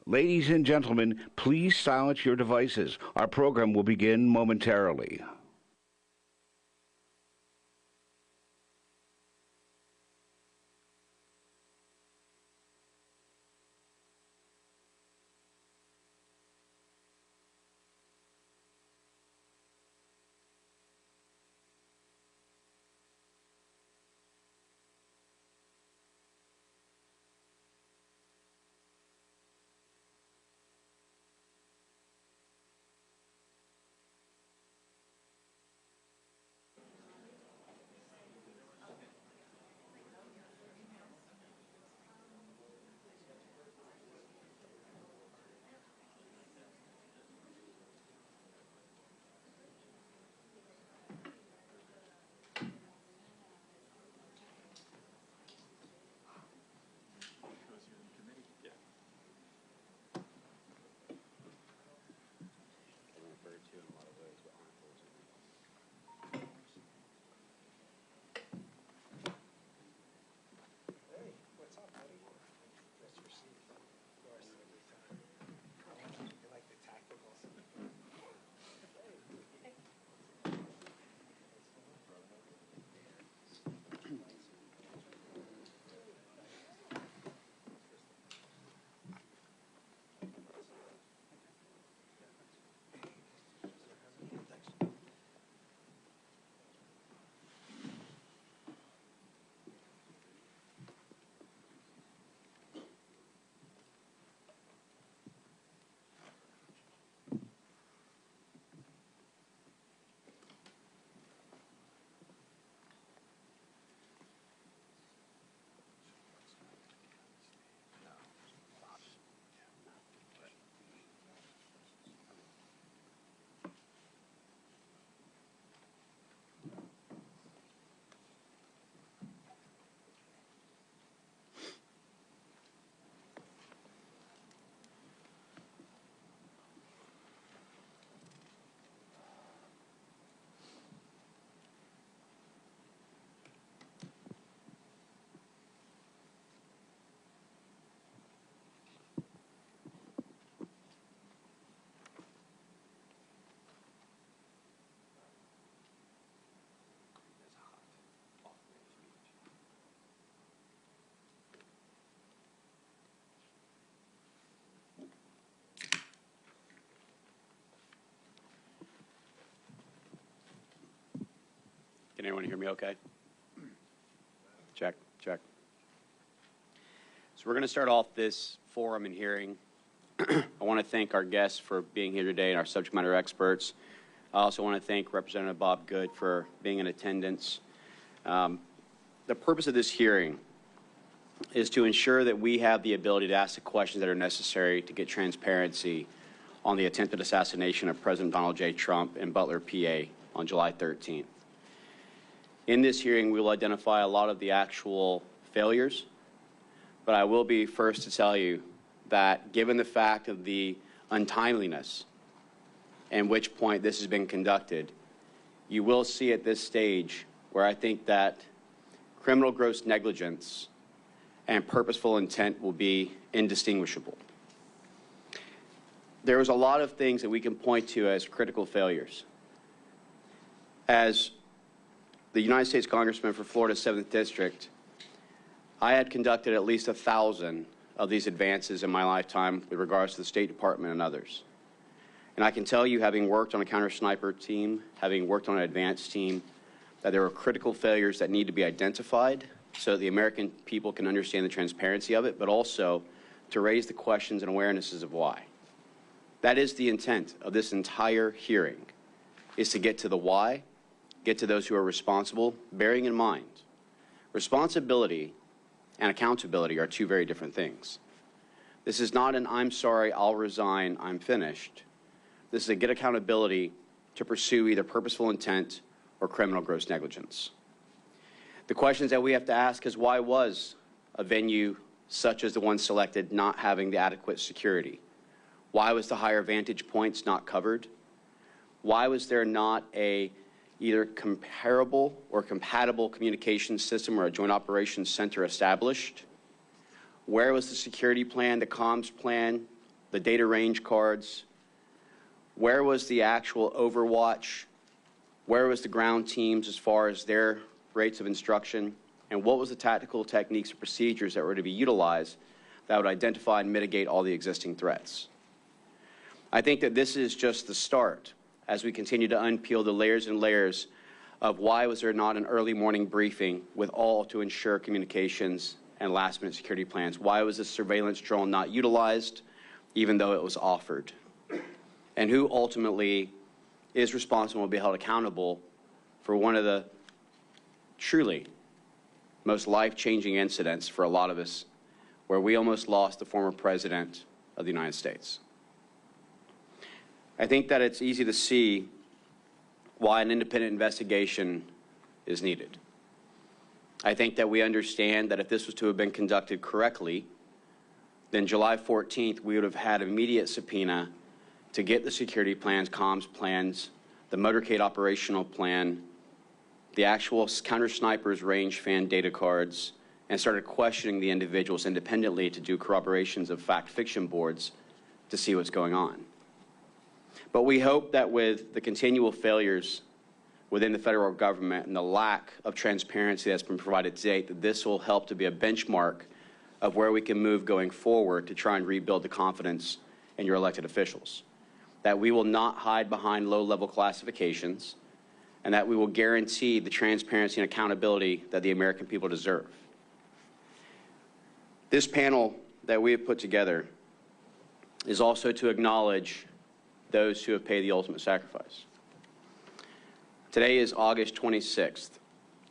Ladies and gentlemen, please silence your devices. Our program will begin momentarily. Can anyone hear me okay? Check, check. So we're going to start off this forum and hearing. I want to thank our guests for being here today and our subject matter experts. I also want to thank Representative Bob Good for being in attendance. The purpose of this hearing is to ensure that we have the ability to ask the questions that are necessary to get transparency on the attempted assassination of President Donald J. Trump in Butler, PA on July 13th. In this hearing, we will identify a lot of the actual failures, but I will be first to tell you that given the fact of the untimeliness and which point this has been conducted, you will see at this stage where I think that criminal gross negligence and purposeful intent will be indistinguishable. There was a lot of things that we can point to as critical failures. As the United States Congressman for Florida's 7th District, I had conducted at least 1,000 of these advances in my lifetime with regards to the State Department and others. And I can tell you, having worked on a counter-sniper team, having worked on an advance team, that there are critical failures that need to be identified so that the American people can understand the transparency of it, but also to raise the questions and awarenesses of why. That is the intent of this entire hearing, is to get to the why, get to those who are responsible, bearing in mind responsibility and accountability are two very different things. This is not an "I'm sorry, I'll resign, I'm finished." This is a get accountability to pursue either purposeful intent or criminal gross negligence. The questions that we have to ask is, why was a venue such as the one selected not having the adequate security? Why was the higher vantage points not covered? Why was there not a either comparable or compatible communications system or a joint operations center established? Where was the security plan, the comms plan, the data range cards? Where was the actual overwatch? Where was the ground teams as far as their rates of instruction? And what was the tactical techniques or procedures that were to be utilized that would identify and mitigate all the existing threats? I think that this is just the start as we continue to unpeel the layers and layers of why was there not an early morning briefing with all to ensure communications and last-minute security plans? Why was this surveillance drone not utilized, even though it was offered? And who ultimately is responsible and will be held accountable for one of the truly most life-changing incidents for a lot of us, where we almost lost the former president of the United States? I think that it's easy to see why an independent investigation is needed. I think that we understand that if this was to have been conducted correctly, then July 14th, we would have had immediate subpoena to get the security plans, comms plans, the motorcade operational plan, the actual counter-snipers range fan data cards, and started questioning the individuals independently to do corroborations of fact-fiction boards to see what's going on. But we hope that with the continual failures within the federal government and the lack of transparency that's been provided to date, that this will help to be a benchmark of where we can move going forward to try and rebuild the confidence in your elected officials. That we will not hide behind low-level classifications, and that we will guarantee the transparency and accountability that the American people deserve. This panel that we have put together is also to acknowledge those who have paid the ultimate sacrifice. Today is August 26th,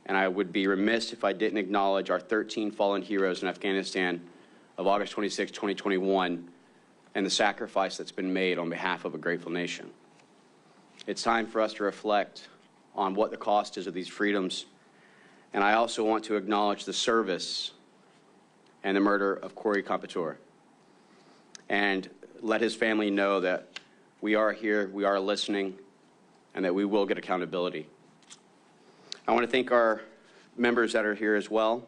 and I would be remiss if I didn't acknowledge our 13 fallen heroes in Afghanistan of August 26, 2021, and the sacrifice that's been made on behalf of a grateful nation. It's time for us to reflect on what the cost is of these freedoms, and I also want to acknowledge the service and the murder of Corey Competore, and let his family know that we are here, we are listening, and that we will get accountability. I want to thank our members that are here as well,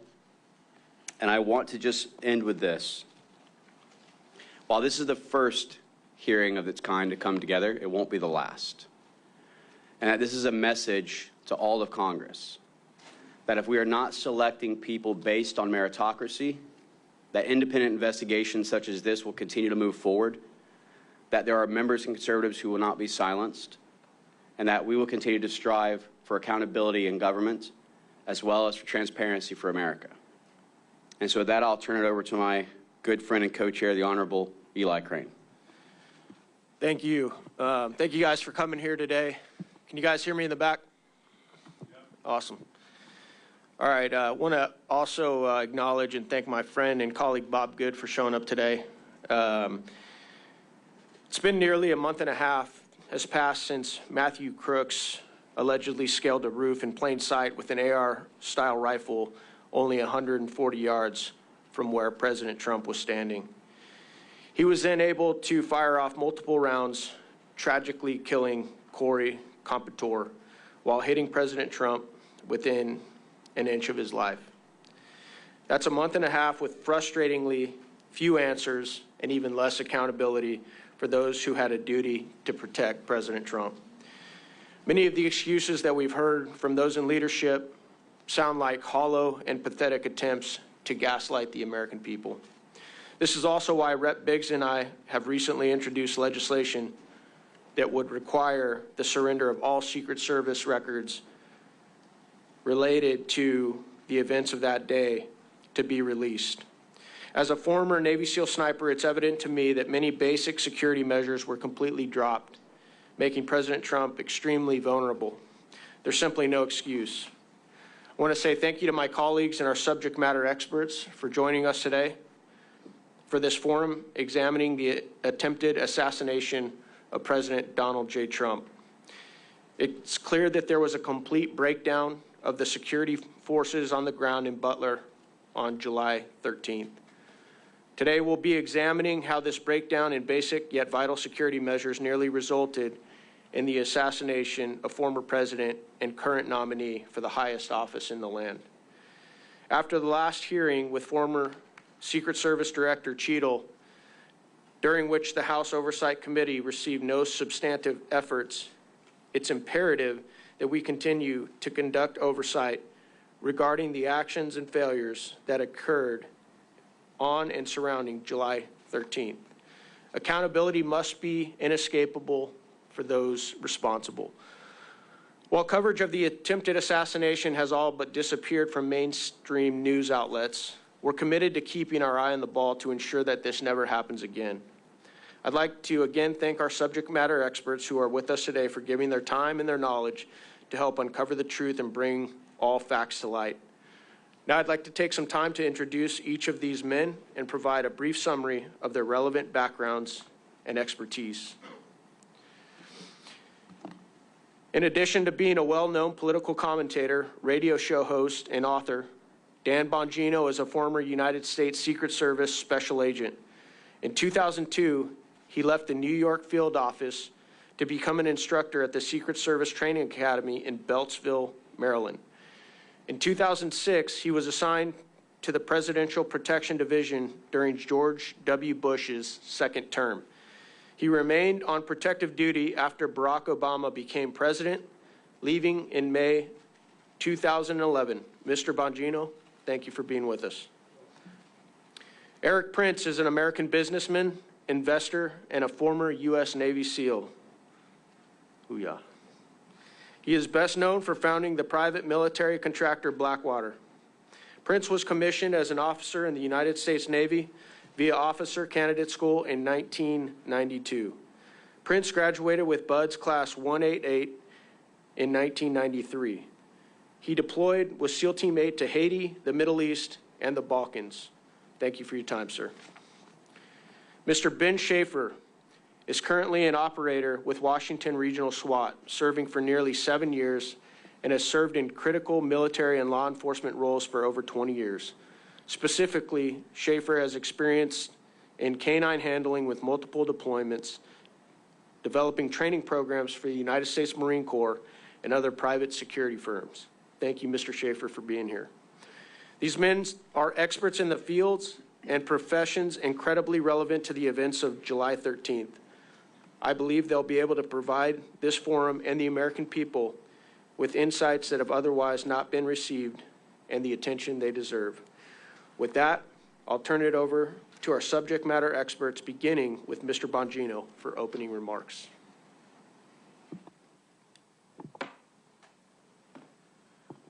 and I want to just end with this. While this is the first hearing of its kind to come together, it won't be the last. And that this is a message to all of Congress, that if we are not selecting people based on meritocracy, that independent investigations such as this will continue to move forward, that there are members and conservatives who will not be silenced, and that we will continue to strive for accountability in government as well as for transparency for America. And so with that, I'll turn it over to my good friend and co-chair, the Honorable Eli Crane. Thank you. Thank you guys for coming here today. Can you guys hear me in the back? Yeah. Awesome. All right, I want to also acknowledge and thank my friend and colleague Bob Good for showing up today. It's been nearly a month and a half has passed since Matthew Crooks allegedly scaled a roof in plain sight with an AR-style rifle only 140 yards from where President Trump was standing. He was then able to fire off multiple rounds, tragically killing Corey Competore while hitting President Trump within an inch of his life. That's a month and a half with frustratingly few answers and even less accountability for those who had a duty to protect President Trump. Many of the excuses that we've heard from those in leadership sound like hollow and pathetic attempts to gaslight the American people. This is also why Rep. Biggs and I have recently introduced legislation that would require the surrender of all Secret Service records related to the events of that day to be released. As a former Navy SEAL sniper, it's evident to me that many basic security measures were completely dropped, making President Trump extremely vulnerable. There's simply no excuse. I want to say thank you to my colleagues and our subject matter experts for joining us today. for this forum examining the attempted assassination of President Donald J. Trump. It's clear that there was a complete breakdown of the security forces on the ground in Butler on July 13th. Today, we'll be examining how this breakdown in basic yet vital security measures nearly resulted in the assassination of former president and current nominee for the highest office in the land. After the last hearing with former Secret Service Director Cheadle, during which the House Oversight Committee received no substantive efforts, it's imperative that we continue to conduct oversight regarding the actions and failures that occurred on and surrounding July 13th. Accountability must be inescapable for those responsible. While coverage of the attempted assassination has all but disappeared from mainstream news outlets, we're committed to keeping our eye on the ball to ensure that this never happens again. I'd like to again thank our subject matter experts who are with us today for giving their time and their knowledge to help uncover the truth and bring all facts to light. Now I'd like to take some time to introduce each of these men and provide a brief summary of their relevant backgrounds and expertise. In addition to being a well-known political commentator, radio show host, and author, Dan Bongino is a former United States Secret Service special agent. In 2002, he left the New York field office to become an instructor at the Secret Service Training Academy in Beltsville, Maryland. In 2006, he was assigned to the Presidential Protection Division during George W. Bush's second term. He remained on protective duty after Barack Obama became president, leaving in May 2011. Mr. Bongino, thank you for being with us. Eric Prince is an American businessman, investor, and a former U.S. Navy SEAL. Hoo-yah. He is best known for founding the private military contractor Blackwater. Prince was commissioned as an officer in the United States Navy via Officer Candidate School in 1992. Prince graduated with Buds Class 188 in 1993. He deployed with SEAL Team 8 to Haiti, the Middle East, and the Balkans. Thank you for your time, sir. Mr. Ben Schaefer is currently an operator with Washington Regional SWAT, serving for nearly 7 years, and has served in critical military and law enforcement roles for over 20 years. Specifically, Schaefer has experience in canine handling with multiple deployments, developing training programs for the United States Marine Corps and other private security firms. Thank you, Mr. Schaefer, for being here. These men are experts in the fields and professions incredibly relevant to the events of July 13th. I believe they'll be able to provide this forum and the American people with insights that have otherwise not been received and the attention they deserve. With that, I'll turn it over to our subject matter experts, beginning with Mr. Bongino for opening remarks.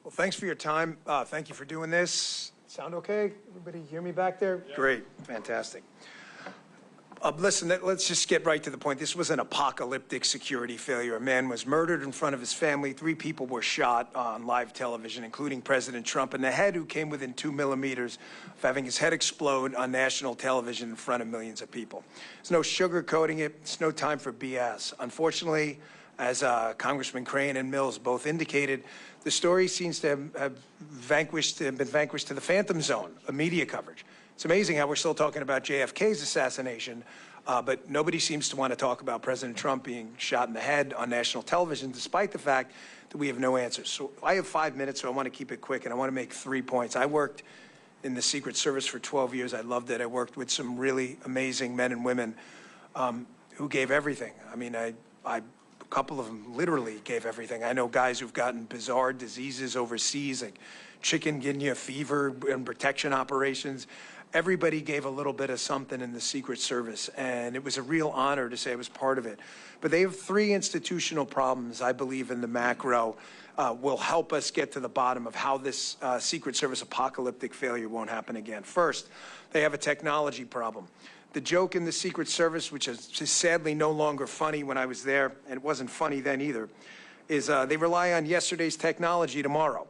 Well, thanks for your time. Thank you for doing this. Sound okay? Everybody hear me back there? Yeah. Great, fantastic. Listen, let's just get right to the point. This was an apocalyptic security failure. A man was murdered in front of his family. 3 people were shot on live television, including President Trump in the head, who came within 2 millimeters of having his head explode on national television in front of millions of people. There's no sugarcoating it. It's no time for BS. Unfortunately, as Congressman Crane and Mills both indicated, the story seems to have been vanquished to the phantom zone of media coverage. It's amazing how we're still talking about JFK's assassination, but nobody seems to want to talk about President Trump being shot in the head on national television, despite the fact that we have no answers. So I have 5 minutes, so I want to keep it quick, and I want to make 3 points. I worked in the Secret Service for 12 years. I loved it. I worked with some really amazing men and women who gave everything. I mean, a couple of them literally gave everything. I know guys who've gotten bizarre diseases overseas, like chikungunya fever and protection operations. Everybody gave a little bit of something in the Secret Service, and it was a real honor to say I was part of it. But they have 3 institutional problems, I believe, in the macro will help us get to the bottom of how this Secret Service apocalyptic failure won't happen again. First, they have a technology problem. The joke in the Secret Service, which is just sadly no longer funny when I was there, and it wasn't funny then either, is they rely on yesterday's technology tomorrow.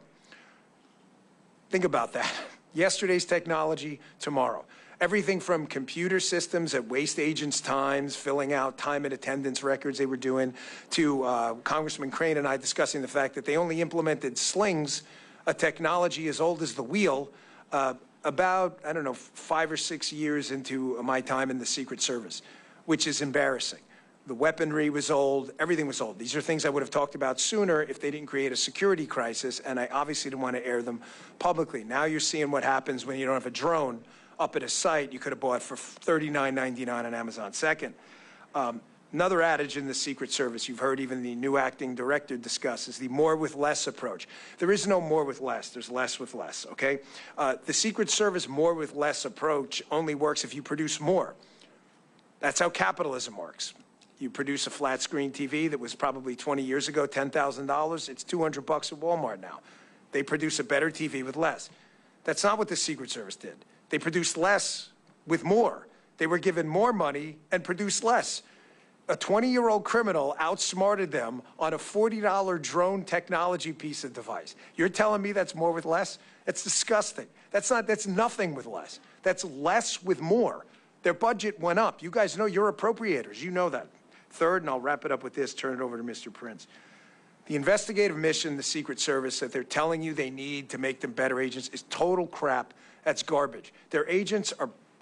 Think about that. Yesterday's technology tomorrow. Everything from computer systems that waste agents' times, filling out time and attendance records they were doing, to Congressman Crane and I discussing the fact that they only implemented slings, a technology as old as the wheel, about, I don't know, 5 or 6 years into my time in the Secret Service, which is embarrassing. The weaponry was old, everything was old. These are things I would have talked about sooner if they didn't create a security crisis, and I obviously didn't want to air them publicly. Now you're seeing what happens when you don't have a drone up at a site you could have bought for $39.99 on Amazon. Second, another adage in the Secret Service, you've heard even the new acting director discuss, is the more with less approach. There is no more with less, there's less with less, okay? The Secret Service more with less approach only works if you produce more. That's how capitalism works. You produce a flat screen TV that was probably 20 years ago $10,000. It's $200 at Walmart now. They produce a better TV with less. That's not what the Secret Service did. They produced less with more. They were given more money and produced less. A 20-year-old criminal outsmarted them on a $40 drone technology piece of device. You're telling me that's more with less? That's disgusting. That's nothing with less. That's less with more. Their budget went up. You guys know, you're appropriators. You know that. Third, and I'll wrap it up with this, turn it over to Mr. Prince. The investigative mission, the Secret Service, that they're telling you they need to make them better agents is total crap. That's garbage. Their agents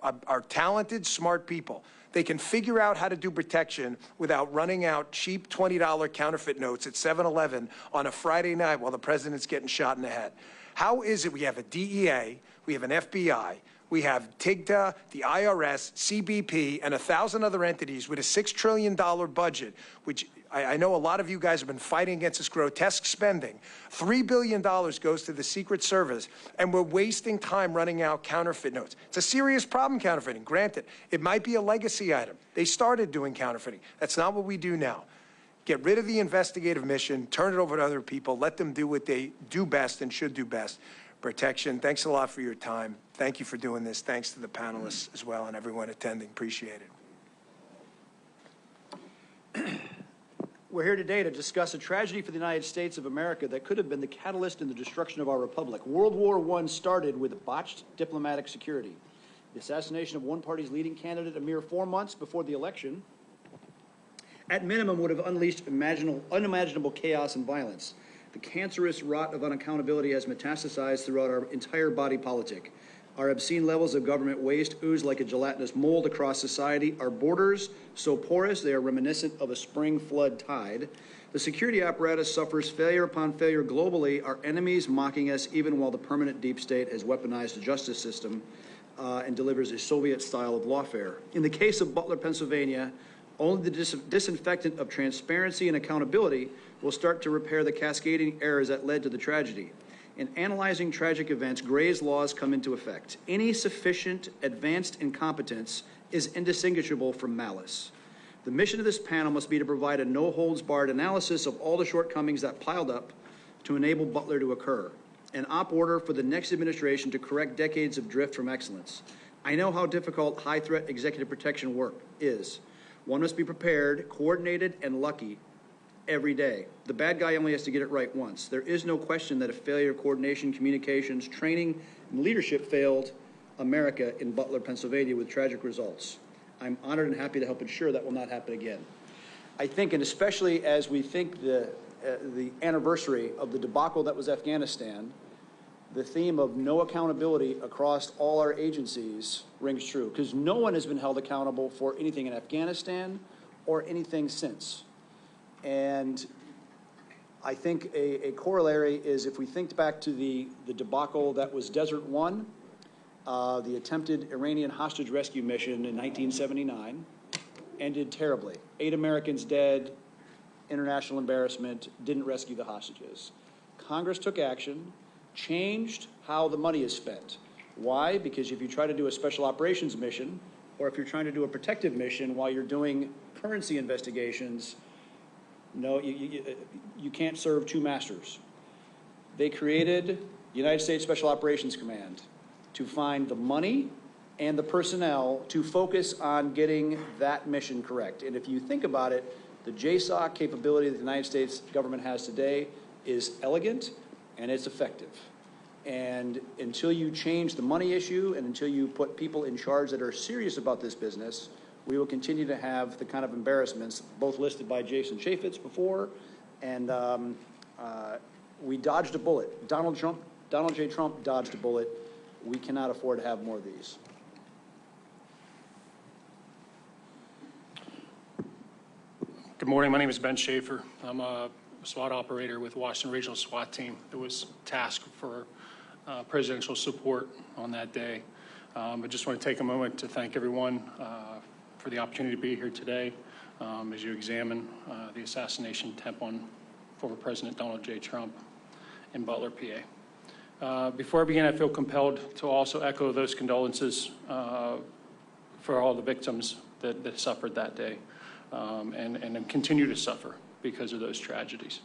are talented, smart people. They can figure out how to do protection without running out cheap $20 counterfeit notes at 7-Eleven on a Friday night while the president's getting shot in the head. How is it we have a DEA, we have an FBI, we have TIGTA, the IRS, CBP, and 1,000 other entities with a $6 trillion budget, which I know a lot of you guys have been fighting against this grotesque spending. $3 billion goes to the Secret Service, and we're wasting time running out counterfeit notes. It's a serious problem, counterfeiting. Granted, it might be a legacy item. They started doing counterfeiting. That's not what we do now. Get rid of the investigative mission, turn it over to other people, let them do what they do best and should do best. Protection. Thanks a lot for your time. Thank you for doing this. Thanks to the panelists as well and everyone attending. Appreciate it. We're here today to discuss a tragedy for the United States of America that could have been the catalyst in the destruction of our republic. World War I started with botched diplomatic security. The assassination of one party's leading candidate a mere 4 months before the election, at minimum, would have unleashed unimaginable chaos and violence. The cancerous rot of unaccountability has metastasized throughout our entire body politic. Our obscene levels of government waste ooze like a gelatinous mold across society. Our borders, so porous they are reminiscent of a spring flood tide. The security apparatus suffers failure upon failure globally. Our enemies mocking us even while the permanent deep state has weaponized the justice system and delivers a Soviet style of lawfare. In the case of Butler, Pennsylvania, only the disinfectant of transparency and accountability will start to repair the cascading errors that led to the tragedy. In analyzing tragic events, Gray's laws come into effect. Any sufficient advanced incompetence is indistinguishable from malice. The mission of this panel must be to provide a no-holds-barred analysis of all the shortcomings that piled up to enable Butler to occur, an op order for the next administration to correct decades of drift from excellence. I know how difficult high-threat executive protection work is. One must be prepared, coordinated, and lucky every day. The bad guy only has to get it right once. There is no question that a failure of coordination, communications, training, and leadership failed America in Butler, Pennsylvania with tragic results. I'm honored and happy to help ensure that will not happen again. I think, and especially as we think the anniversary of the debacle that was Afghanistan, the theme of no accountability across all our agencies rings true, because no one has been held accountable for anything in Afghanistan or anything since. And I think a corollary is if we think back to the debacle that was Desert One, the attempted Iranian hostage rescue mission in 1979, ended terribly. 8 Americans dead, international embarrassment, didn't rescue the hostages. Congress took action, changed how the money is spent. Why? Because if you try to do a special operations mission, or if you're trying to do a protective mission while you're doing currency investigations, no, you can't serve two masters. They created the United States Special Operations Command to find the money and the personnel to focus on getting that mission correct. And if you think about it, the JSOC capability that the United States government has today is elegant and it's effective. And until you change the money issue and until you put people in charge that are serious about this business, we will continue to have the kind of embarrassments, both listed by Jason Chaffetz before, and we dodged a bullet. Donald J. Trump dodged a bullet. We cannot afford to have more of these. Good morning. My name is Ben Schaefer. I'm a SWAT operator with Washington Regional SWAT Team that was tasked for presidential support on that day. I just want to take a moment to thank everyone for the opportunity to be here today as you examine the assassination attempt on former President Donald J. Trump in Butler, PA. Before I begin, I feel compelled to also echo those condolences for all the victims that suffered that day and continue to suffer because of those tragedies.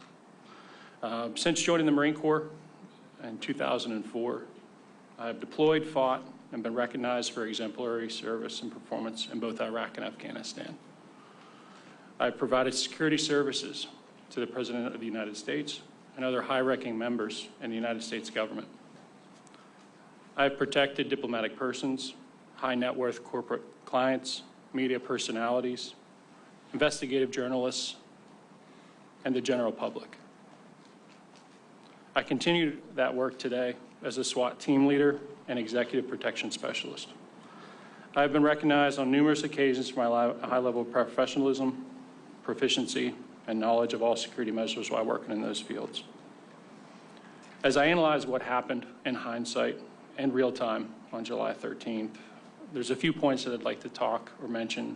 Since joining the Marine Corps in 2004, I have deployed, fought, and been recognized for exemplary service and performance in both Iraq and Afghanistan. I've provided security services to the President of the United States and other high-ranking members in the United States government. I've protected diplomatic persons, high-net-worth corporate clients, media personalities, investigative journalists, and the general public. I continue that work today as a SWAT team leader and executive protection specialist. I have been recognized on numerous occasions for my high level of professionalism, proficiency, and knowledge of all security measures while working in those fields. As I analyze what happened in hindsight and real time on July 13th, there's a few points that I'd like to talk or mention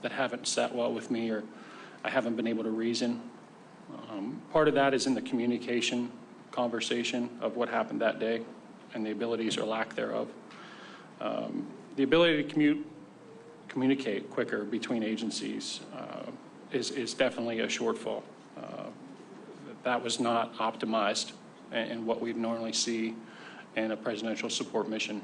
that haven't sat well with me or I haven't been able to reason. Part of that is in the communication conversation of what happened that day and the abilities or lack thereof. The ability to communicate quicker between agencies is definitely a shortfall. That was not optimized in what we'd normally see in a presidential support mission.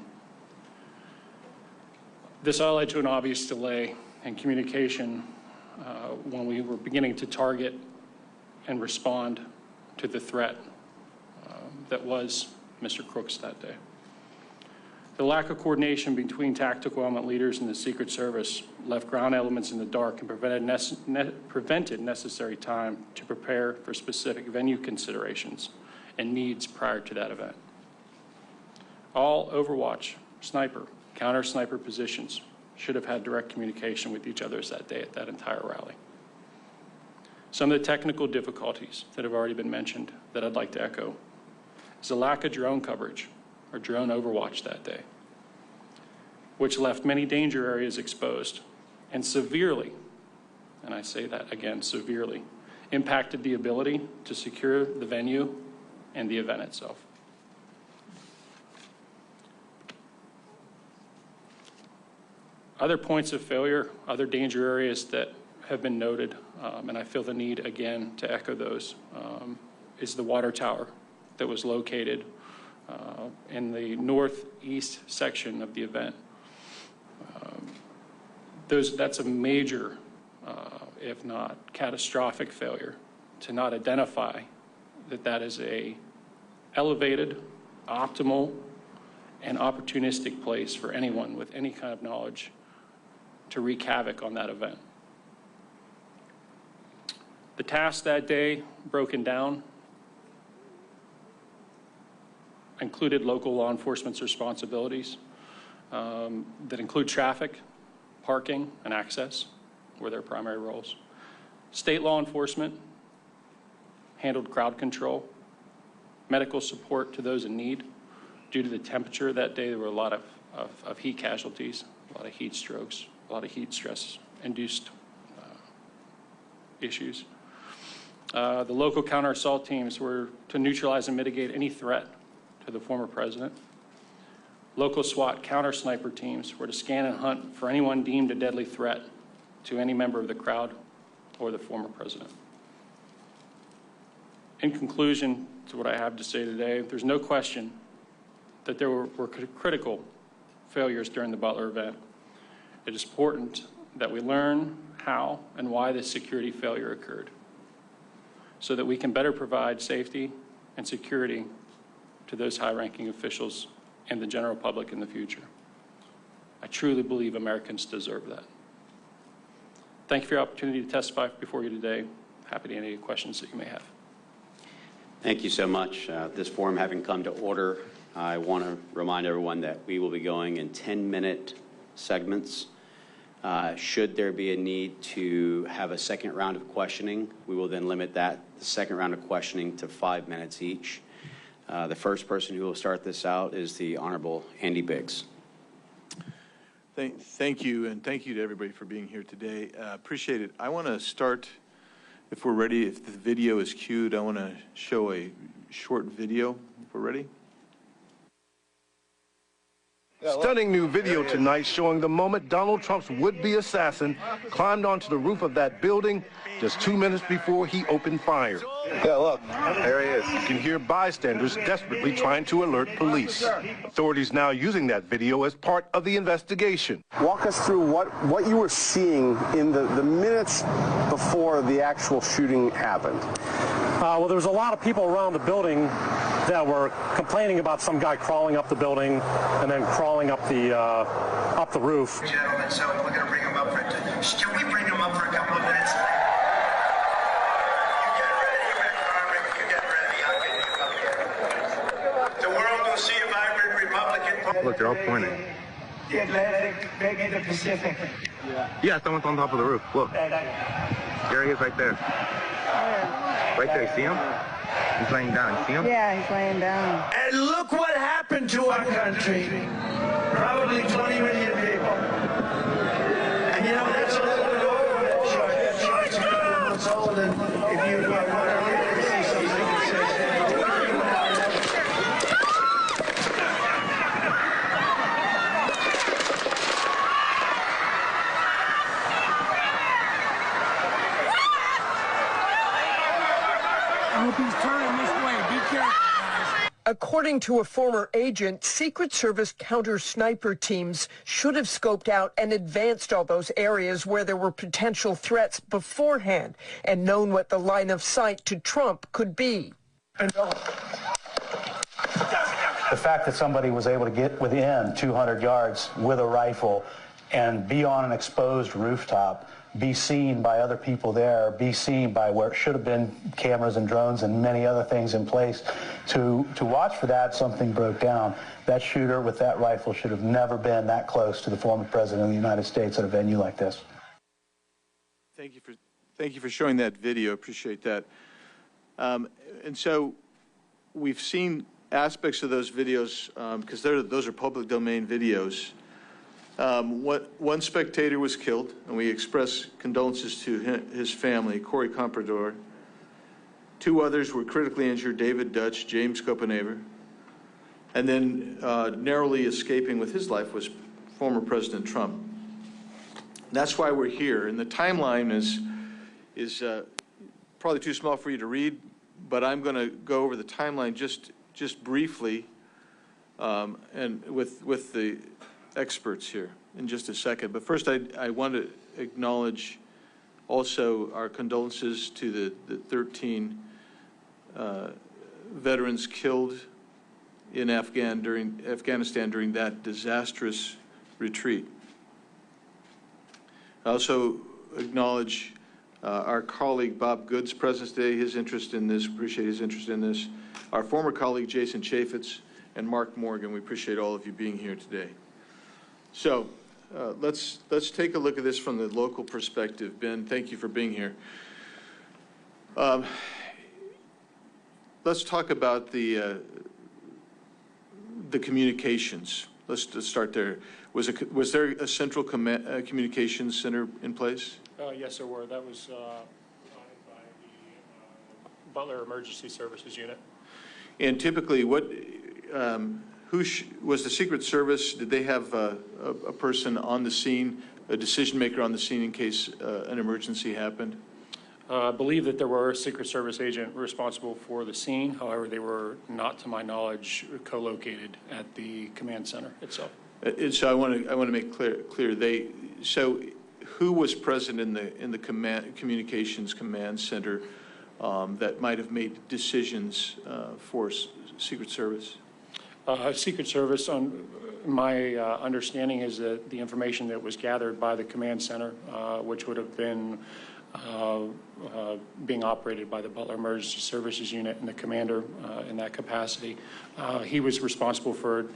This all led to an obvious delay in communication when we were beginning to target and respond to the threat that was Mr. Crooks that day. The lack of coordination between tactical element leaders and the Secret Service left ground elements in the dark and prevented necessary time to prepare for specific venue considerations and needs prior to that event. All Overwatch, sniper, counter-sniper positions should have had direct communication with each other that day at that entire rally. Some of the technical difficulties that have already been mentioned that I'd like to echo is a lack of drone coverage or drone overwatch that day, which left many danger areas exposed and severely, and I say that again, severely, impacted the ability to secure the venue and the event itself. Other points of failure, other danger areas that have been noted, and I feel the need again to echo those, is the water tower that was located in the northeast section of the event. That's a major, if not catastrophic failure to not identify that that is a elevated, optimal, and opportunistic place for anyone with any kind of knowledge to wreak havoc on that event. The tasks that day broken down included local law enforcement's responsibilities that include traffic, parking, and access were their primary roles. State law enforcement handled crowd control, medical support to those in need. Due to the temperature that day, there were a lot of heat casualties, a lot of heat strokes, a lot of heat stress-induced issues. The local counter-assault teams were to neutralize and mitigate any threat to the former president. Local SWAT counter-sniper teams were to scan and hunt for anyone deemed a deadly threat to any member of the crowd or the former president. In conclusion to what I have to say today, there's no question that there were critical failures during the Butler event. It is important that we learn how and why this security failure occurred so that we can better provide safety and security to those high-ranking officials and the general public in the future. I truly believe Americans deserve that. Thank you for your opportunity to testify before you today. Happy to answer any questions that you may have. Thank you so much. This forum having come to order, I want to remind everyone that we will be going in 10-minute segments. Should there be a need to have a second round of questioning, we will then limit the second round of questioning to 5 minutes each. The first person who will start this out is the Honorable Andy Biggs. Thank you, and thank you to everybody for being here today. Appreciate it. I want to start, if we're ready, if the video is queued, I want to show a short video, if we're ready. Stunning new video tonight showing the moment Donald Trump's would-be assassin climbed onto the roof of that building just 2 minutes before he opened fire. Yeah, look, there he is. You can hear bystanders desperately trying to alert police. Authorities now using that video as part of the investigation. Walk us through what you were seeing in the minutes before the actual shooting happened. Well, there was a lot of people around the building that were complaining about some guy crawling up the building and then crawling up the roof. Gentlemen, so we're going to bring him up for can we bring him up for a couple of minutes? You get ready, McCormick. You get ready. I'll get you up here. The world will see a vibrant Republican. Look, they're all pointing. The Atlantic, maybe the Pacific. Yeah, someone's on top of the roof. Look. There he is right there. Right there, you see him? He's laying down, you see him? Yeah, he's laying down. And look what happened to our country. Probably 20 million people. And you know, that's a little bit over that short 60 months old. And if you want to really see something that says According to a former agent, Secret Service counter-sniper teams should have scoped out and advanced all those areas where there were potential threats beforehand and known what the line of sight to Trump could be. The fact that somebody was able to get within 200 yards with a rifle and be on an exposed rooftop, be seen by other people there, be seen by where it should have been cameras and drones and many other things in place. To watch for that, something broke down. That shooter with that rifle should have never been that close to the former president of the United States at a venue like this. Thank you for showing that video. Appreciate that. And so we've seen aspects of those videos because those are public domain videos. One spectator was killed, and we express condolences to his family, Corey Comprador. 2 others were critically injured, David Dutch, James Copenhaver. And then narrowly escaping with his life was former President Trump. That's why we're here. And the timeline is probably too small for you to read, but I'm going to go over the timeline just briefly and with the experts here in just a second. But first, I want to acknowledge also our condolences to the 13 veterans killed in Afghanistan during that disastrous retreat. I also acknowledge our colleague Bob Good's presence today, his interest in this, appreciate his interest in this. Our former colleague Jason Chaffetz and Mark Morgan, we appreciate all of you being here today. So let's take a look at this from the local perspective. Ben, thank you for being here. Let's talk about the communications. Let's start there. Was there a central communications center in place? Yes, there were. That was provided by the Butler Emergency Services Unit. And typically, who was the Secret Service? Did they have a person on the scene, a decision maker on the scene in case an emergency happened? I believe that there were a Secret Service agent responsible for the scene. However, they were not, to my knowledge, co-located at the command center itself. And so I want to make clear. So who was present in the communications command center that might have made decisions for Secret Service? Secret Service, my understanding is that the information that was gathered by the command center, which would have been being operated by the Butler Emergency Services Unit and the commander in that capacity, he was responsible for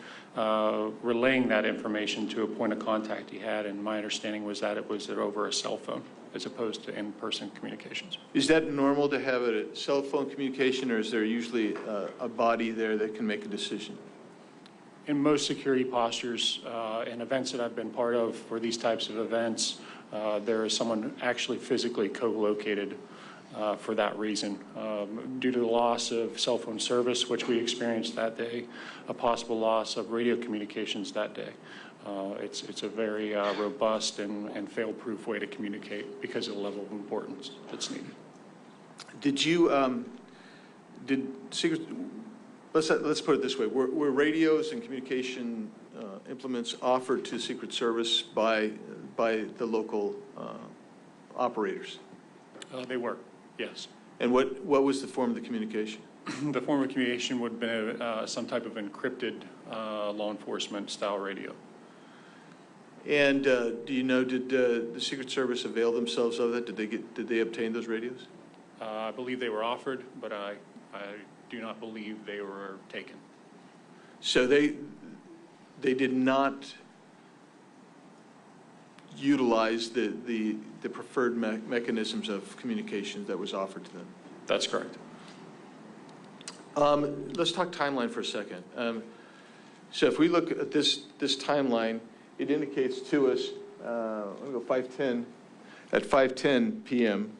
relaying that information to a point of contact he had, and my understanding was that it was over a cell phone as opposed to in-person communications. Is that normal to have a cell phone communication, or is there usually a body there that can make a decision? In most security postures and events that I've been part of for these types of events, there is someone actually physically co-located for that reason. Due to the loss of cell phone service, which we experienced that day, a possible loss of radio communications that day. It's a very robust and fail-proof way to communicate because of the level of importance that's needed. Did you, let's put it this way, were radios and communication implements offered to Secret Service by the local operators? They were, yes. And what was the form of the communication? The form of communication would have been some type of encrypted law enforcement style radio. And do you know, did the Secret Service avail themselves of that? Did they obtain those radios? I believe they were offered, but I do not believe they were taken. So they did not utilize the preferred mechanisms of communication that was offered to them? That's correct. Let's talk timeline for a second. So if we look at this timeline, it indicates to us, let me go 5:10, at 5:10 p.m.,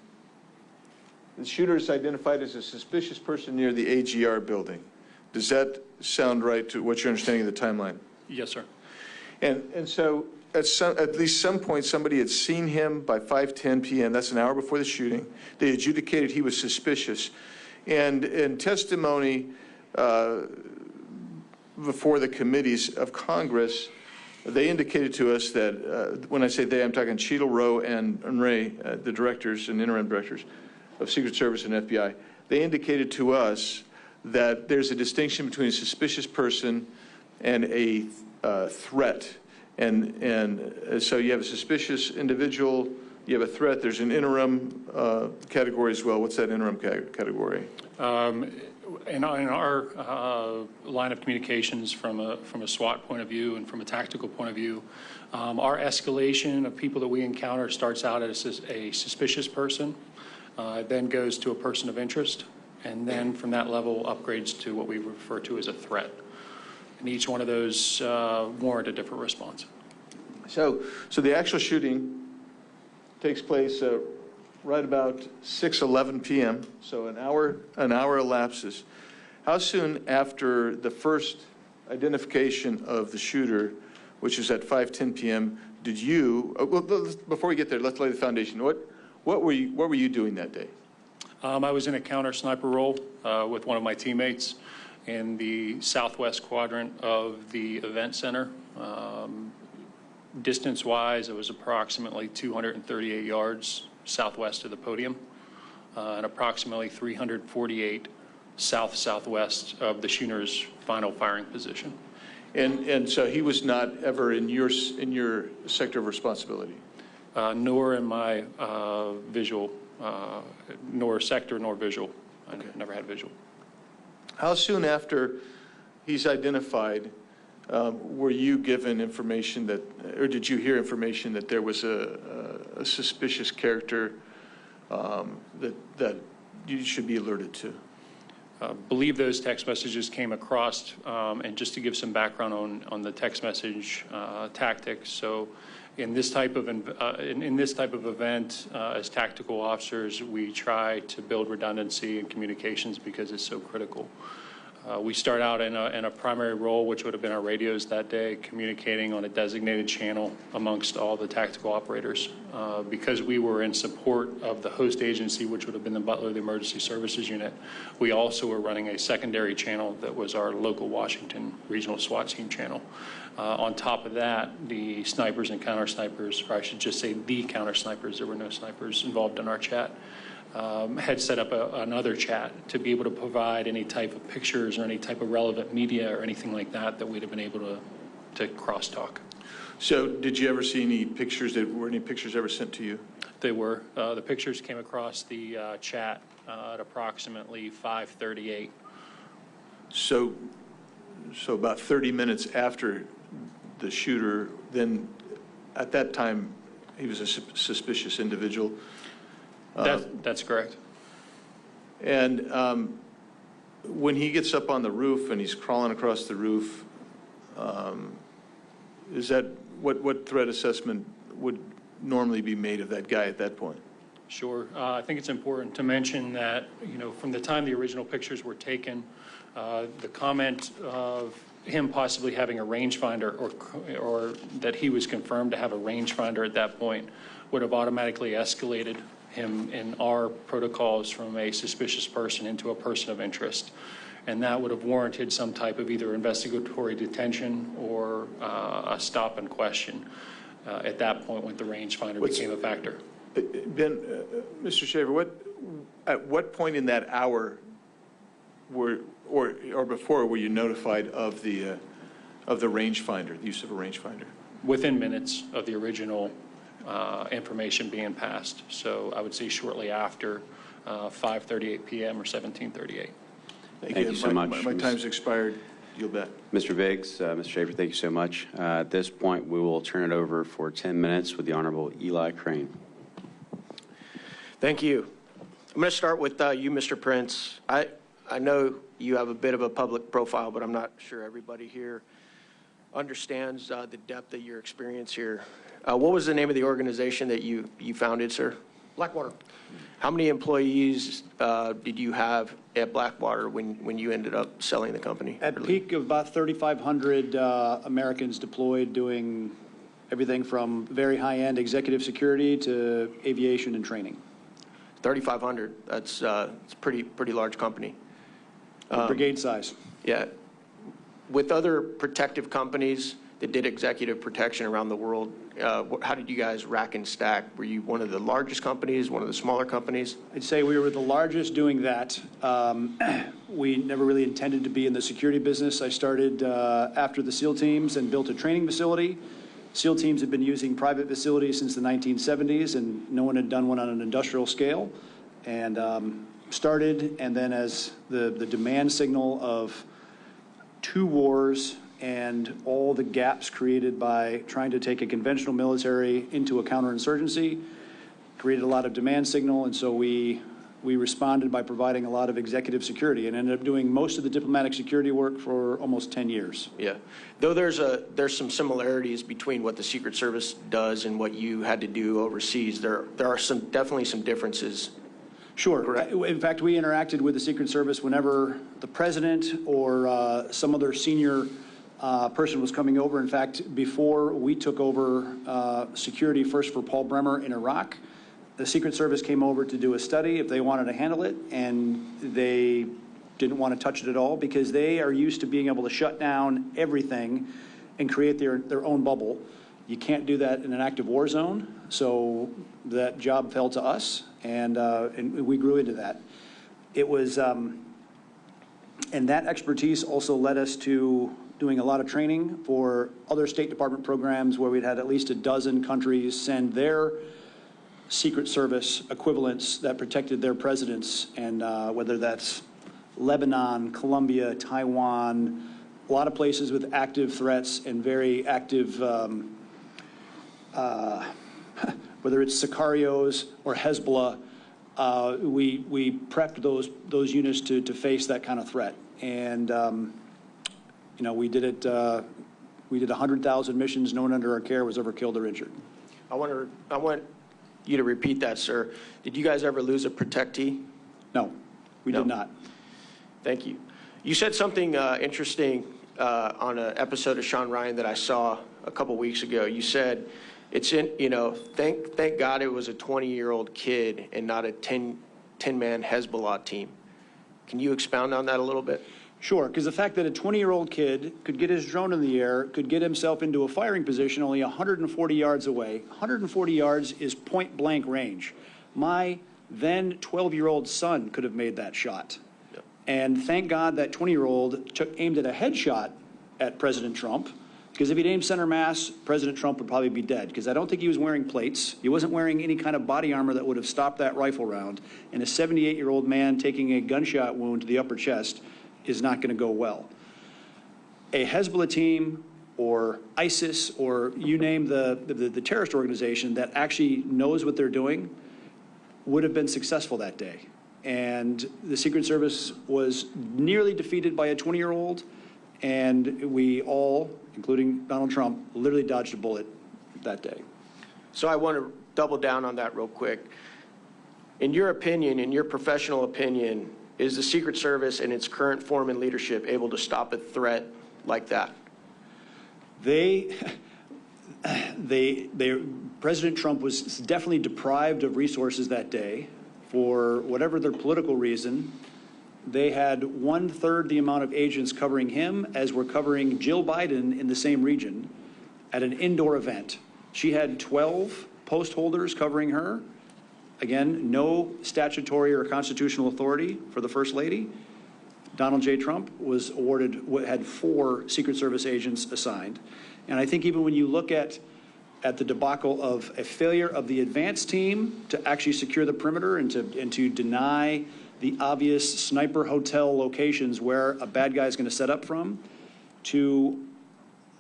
the shooter is identified as a suspicious person near the AGR building. Does that sound right to what you're understanding of the timeline? Yes, sir. And so at least some point, somebody had seen him by 5:10 p.m. That's an hour before the shooting. They adjudicated he was suspicious. And in testimony before the committees of Congress, they indicated to us that, when I say they, I'm talking Cheadle, Rowe, and Ray, the directors and interim directors of Secret Service and FBI. They indicated to us that there's a distinction between a suspicious person and a threat. And so you have a suspicious individual, you have a threat, there's an interim category as well. What's that interim category? In our line of communications from a SWAT point of view and from a tactical point of view, our escalation of people that we encounter starts out as a suspicious person, then goes to a person of interest, and then from that level upgrades to what we refer to as a threat. And each one of those warrant a different response. So the actual shooting takes place right about 6:11 p.m. So an hour elapses. How soon after the first identification of the shooter, which is at 5:10 p.m., did you? Well, before we get there, let's lay the foundation. What were you doing that day? I was in a counter sniper role with one of my teammates in the southwest quadrant of the event center. Distance-wise, it was approximately 238 yards southwest of the podium and approximately 348 southwest of the shooter's final firing position. And so he was not ever in your sector of responsibility? Nor in my visual, nor sector, nor visual. Okay. I never had visual. How soon after he's identified were you given information that, or did you hear information that there was a suspicious character that you should be alerted to? I believe those text messages came across, and just to give some background on the text message tactics. So in this type of event, as tactical officers, we try to build redundancy in communications because it's so critical. We start out in a primary role, which would have been our radios that day, communicating on a designated channel amongst all the tactical operators. Because we were in support of the host agency, which would have been the Butler, the Emergency Services Unit, we also were running a secondary channel that was our local Washington Regional SWAT Team channel. On top of that, the snipers and counter snipers, or I should just say the counter snipers, there were no snipers involved in our chat, had set up another chat to be able to provide any type of pictures or any type of relevant media or anything like that that we'd have been able to crosstalk. So did you ever see any pictures, were any pictures ever sent to you? They were. The pictures came across the chat at approximately 5:38. So about 30 minutes after the shooter, then at that time, he was a suspicious individual. That's correct. And when he gets up on the roof and he's crawling across the roof, is that what threat assessment would normally be made of that guy at that point? Sure. I think it's important to mention that, from the time the original pictures were taken, the comment of him possibly having a rangefinder or that he was confirmed to have a rangefinder at that point would have automatically escalated him in our protocols from a suspicious person into a person of interest. And that would have warranted some type of either investigatory detention or a stop and question at that point when the rangefinder became a factor. Ben, Mr. Shaver, at what point in that hour or before were you notified of the rangefinder, the use of a rangefinder? Within minutes of the original information being passed. So I would say shortly after 5:38 p.m. or 17:38. Thank you so much. My time's expired. You'll bet. Mr. Biggs, Mr. Schaefer, thank you so much. At this point, we will turn it over for 10 minutes with the Honorable Eli Crane. Thank you. I'm going to start with you, Mr. Prince. I know you have a bit of a public profile, but I'm not sure everybody here understands the depth of your experience here. What was the name of the organization that you founded, sir? Blackwater. How many employees did you have at Blackwater when you ended up selling the company? At peak of about 3,500 Americans deployed doing everything from very high-end executive security to aviation and training. 3,500. That's it's a pretty large company. Brigade size. Yeah. With other protective companies that did executive protection around the world, how did you guys rack and stack? Were you one of the largest companies, one of the smaller companies? I'd say we were the largest doing that. We never really intended to be in the security business. I started after the SEAL teams and built a training facility. SEAL teams had been using private facilities since the 1970s, and no one had done one on an industrial scale. And started, and then as the demand signal of 2 wars and all the gaps created by trying to take a conventional military into a counterinsurgency created a lot of demand signal, and so we responded by providing a lot of executive security and ended up doing most of the diplomatic security work for almost 10 years. Yeah. Though there's some similarities between what the Secret Service does and what you had to do overseas, there are definitely some differences. Sure. Correct. In fact, we interacted with the Secret Service whenever the president or some other senior person was coming over. In fact, before we took over security first for Paul Bremer in Iraq, the Secret Service came over to do a study if they wanted to handle it, and they didn't want to touch it at all because they are used to being able to shut down everything and create their own bubble. You can't do that in an active war zone, so that job fell to us, and we grew into that. It was, and that expertise also led us to doing a lot of training for other State Department programs where we'd had at least a dozen countries send their Secret Service equivalents that protected their presidents, and whether that's Lebanon, Colombia, Taiwan, a lot of places with active threats and very active, whether it's Sicarios or Hezbollah, we prepped those units to face that kind of threat. And, we did it, we did 100,000 missions. No one under our care was ever killed or injured. I want you to repeat that, sir. Did you guys ever lose a protectee? No, we did not. Thank you. You said something interesting on an episode of Sean Ryan that I saw a couple weeks ago. You said, thank God it was a 20-year-old kid and not a 10-man Hezbollah team. Can you expound on that a little bit? Sure, because the fact that a 20-year-old kid could get his drone in the air, could get himself into a firing position only 140 yards away. 140 yards is point-blank range. My then 12-year-old son could have made that shot. And thank God that 20-year-old aimed at a headshot at President Trump, because if he'd aimed center mass, President Trump would probably be dead, because I don't think he was wearing plates. He wasn't wearing any kind of body armor that would have stopped that rifle round. And a 78-year-old man taking a gunshot wound to the upper chest is not going to go well. A Hezbollah team or ISIS or you name the terrorist organization that actually knows what they're doing would have been successful that day. And the Secret Service was nearly defeated by a 20-year-old, and we all, including Donald Trump, literally dodged a bullet that day. So I want to double down on that real quick. In your opinion, in your professional opinion, is the Secret Service in its current form and leadership able to stop a threat like that? President Trump was definitely deprived of resources that day for whatever their political reason. They had 1/3 the amount of agents covering him as were covering Jill Biden in the same region at an indoor event. She had 12 post holders covering her. Again, no statutory or constitutional authority for the First Lady. Donald J. Trump was had 4 Secret Service agents assigned. And I think even when you look at the debacle of a failure of the advance team to actually secure the perimeter and to deny the obvious sniper hotel locations where a bad guy is going to set up from, to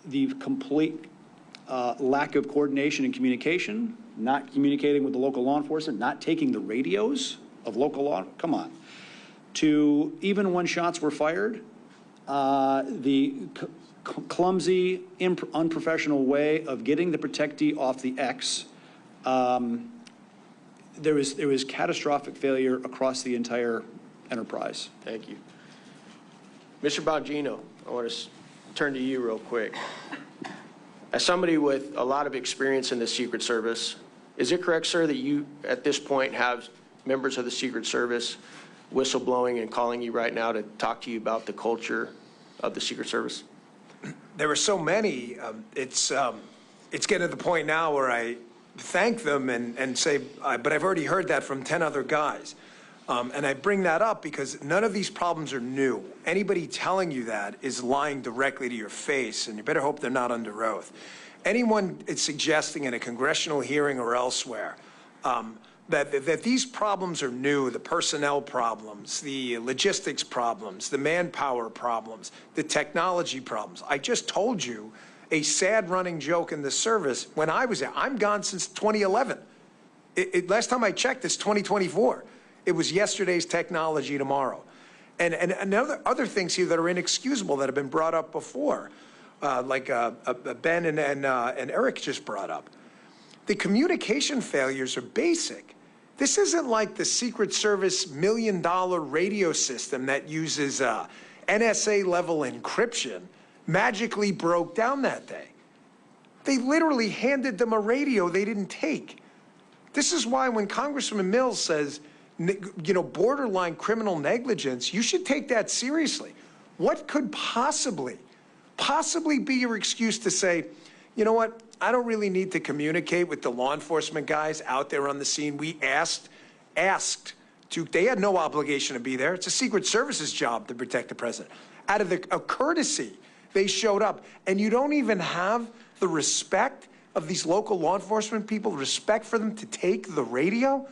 the complete lack of coordination and communication, not communicating with the local law enforcement, not taking the radios of local law, come on, to even when shots were fired, the clumsy, unprofessional way of getting the protectee off the X. There was catastrophic failure across the entire enterprise. Thank you. Mr. Bongino, I want to turn to you real quick. As somebody with a lot of experience in the Secret Service, is it correct, sir, that you at this point have members of the Secret Service whistleblowing and calling you right now to talk to you about the culture of the Secret Service? There are so many. It's getting to the point now where I thank them and say, but I've already heard that from 10 other guys. And I bring that up because none of these problems are new. Anybody telling you that is lying directly to your face, and you better hope they're not under oath. Anyone is suggesting in a congressional hearing or elsewhere that these problems are new, the personnel problems, the logistics problems, the manpower problems, the technology problems. I just told you a sad running joke in the service when I was there. I'm gone since 2011. Last time I checked, it's 2024. It was yesterday's technology tomorrow. And other things here that are inexcusable that have been brought up before, like Ben and Eric just brought up. The communication failures are basic. This isn't like the Secret Service $1 million radio system that uses NSA-level encryption magically broke down that day. They literally handed them a radio they didn't take. This is why when Congressman Mills says, you know, borderline criminal negligence, you should take that seriously. What could possibly be your excuse to say, you know what, I don't really need to communicate with the law enforcement guys out there on the scene. We asked to, they had no obligation to be there. It's a Secret Service's job to protect the president. Out of a courtesy, they showed up. And you don't even have the respect of these local law enforcement people, respect for them to take the radio?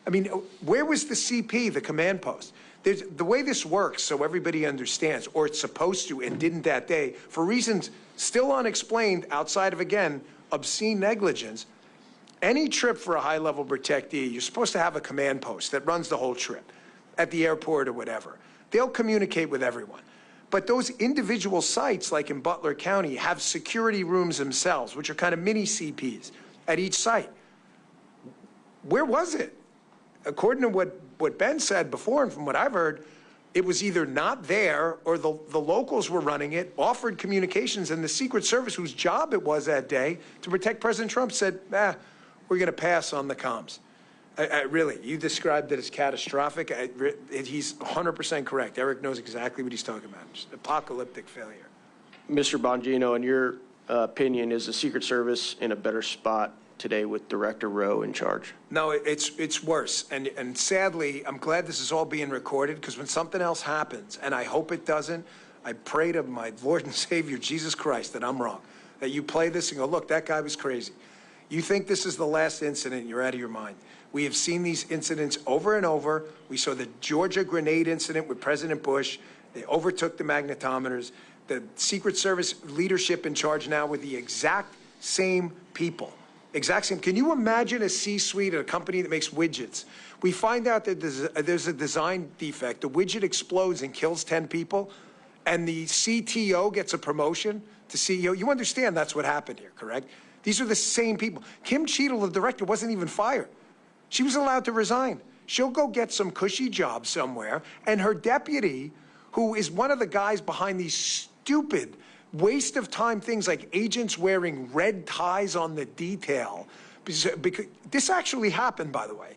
I mean, where was the CP, the command post? The way this works, so everybody understands, or it's supposed to and didn't that day, for reasons still unexplained outside of, again, obscene negligence, any trip for a high-level protectee, you're supposed to have a command post that runs the whole trip at the airport or whatever. They'll communicate with everyone. But those individual sites, like in Butler County, have security rooms themselves, which are kind of mini CPs at each site. Where was it? According to what Ben said before, and from what I've heard, it was either not there or the locals were running it, offered communications, and the Secret Service, whose job it was that day to protect President Trump, said, we're going to pass on the comms. Really, you described it as catastrophic. He's 100% correct. Eric knows exactly what he's talking about. Just apocalyptic failure. Mr. Bongino, in your opinion, is the Secret Service in a better spot today with Director Rowe in charge. No, it's worse. And sadly, I'm glad this is all being recorded, because when something else happens, and I hope it doesn't, I pray to my Lord and Savior, Jesus Christ, that I'm wrong, that you play this and go, look, that guy was crazy. You think this is the last incident, you're out of your mind. We have seen these incidents over and over. We saw the Georgia grenade incident with President Bush. They overtook the magnetometers. The Secret Service leadership in charge now with the exact same people. Exact same. Can you imagine a C-suite at a company that makes widgets? We find out that there's a design defect. The widget explodes and kills 10 people, and the CTO gets a promotion to CEO. You understand that's what happened here, correct? These are the same people. Kim Cheadle, the director, wasn't even fired. She was allowed to resign. She'll go get some cushy job somewhere, and her deputy, who is one of the guys behind these stupid waste of time things like agents wearing red ties on the detail, because this actually happened, by the way.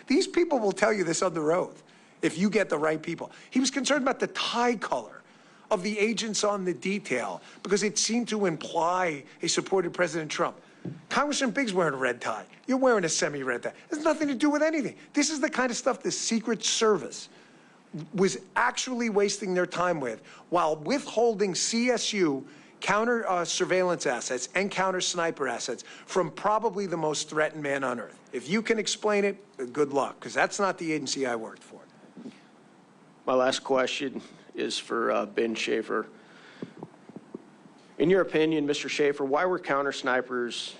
These people will tell you this under oath if you get the right people. He was concerned about the tie color of the agents on the detail because it seemed to imply he supported President Trump. Congressman Biggs wearing a red tie. You're wearing a semi-red tie. It has nothing to do with anything. This is the kind of stuff the Secret Service was actually wasting their time with while withholding CSU counter surveillance assets and counter sniper assets from probably the most threatened man on earth. If you can explain it, good luck, because that's not the agency I worked for. My last question is for Ben Schaefer. In your opinion, Mr. Schaefer, why were counter snipers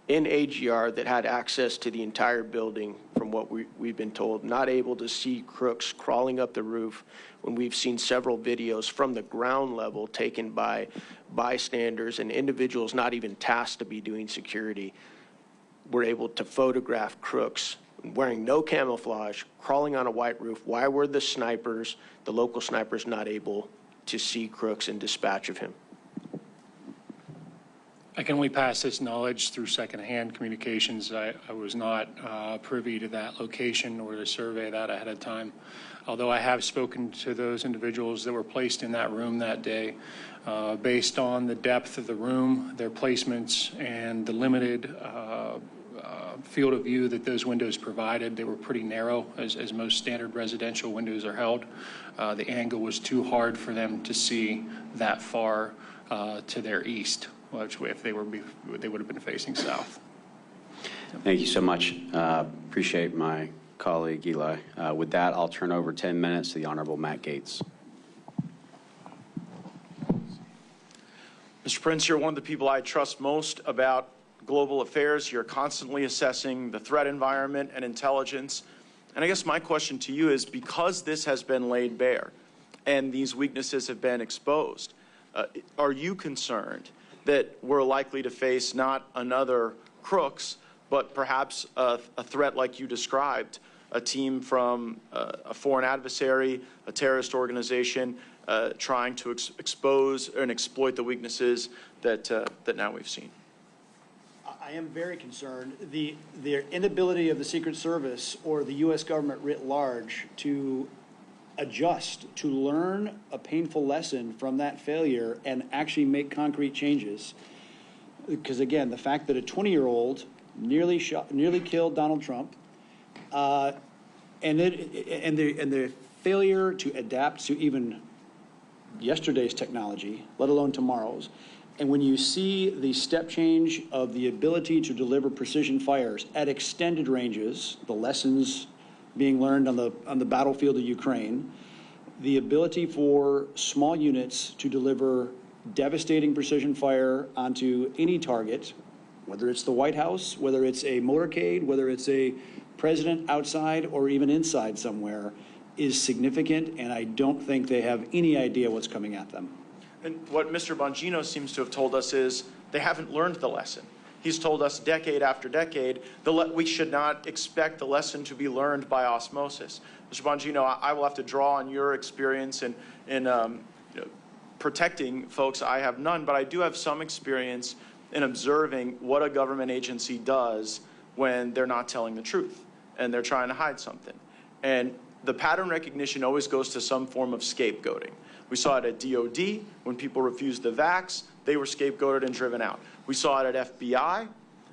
in AGR that had access to the entire building, from what we've been told, not able to see crooks crawling up the roof when we've seen several videos from the ground level taken by bystanders and individuals not even tasked to be doing security were able to photograph crooks wearing no camouflage, crawling on a white roof? Why were the snipers, the local snipers, not able to see crooks and dispatch of him? I can only pass this knowledge through secondhand communications. I was not privy to that location or to survey that ahead of time. Although I have spoken to those individuals that were placed in that room that day, based on the depth of the room, their placements, and the limited field of view that those windows provided. They were pretty narrow, as most standard residential windows are held. The angle was too hard for them to see that far to their east, which if they would have been facing south. Thank you so much. Appreciate my colleague Eli. With that, I'll turn over 10 minutes to the Honorable Matt Gaetz. Mr. Prince, you're one of the people I trust most about global affairs. You're constantly assessing the threat environment and intelligence. And I guess my question to you is, because this has been laid bare and these weaknesses have been exposed, are you concerned that we're likely to face not another Crooks, but perhaps a threat like you described, a team from a foreign adversary, a terrorist organization, trying to expose and exploit the weaknesses that now we've seen? I am very concerned. The inability of the Secret Service or the U.S. government writ large to adjust, to learn a painful lesson from that failure and actually make concrete changes. Because again, the fact that a 20-year-old nearly killed Donald Trump, and the failure to adapt to even yesterday's technology, let alone tomorrow's. And when you see the step change of the ability to deliver precision fires at extended ranges, the lessons being learned on the battlefield of Ukraine, the ability for small units to deliver devastating precision fire onto any target, whether it's the White House, whether it's a motorcade, whether it's a president outside or even inside somewhere, is significant, and I don't think they have any idea what's coming at them. And what Mr. Bongino seems to have told us is they haven't learned the lesson. He's told us decade after decade we should not expect the lesson to be learned by osmosis. Mr. Bongino, I will have to draw on your experience in protecting folks. I have none, but I do have some experience in observing what a government agency does when they're not telling the truth and they're trying to hide something. And the pattern recognition always goes to some form of scapegoating. We saw it at DOD when people refused the vax, they were scapegoated and driven out. We saw it at FBI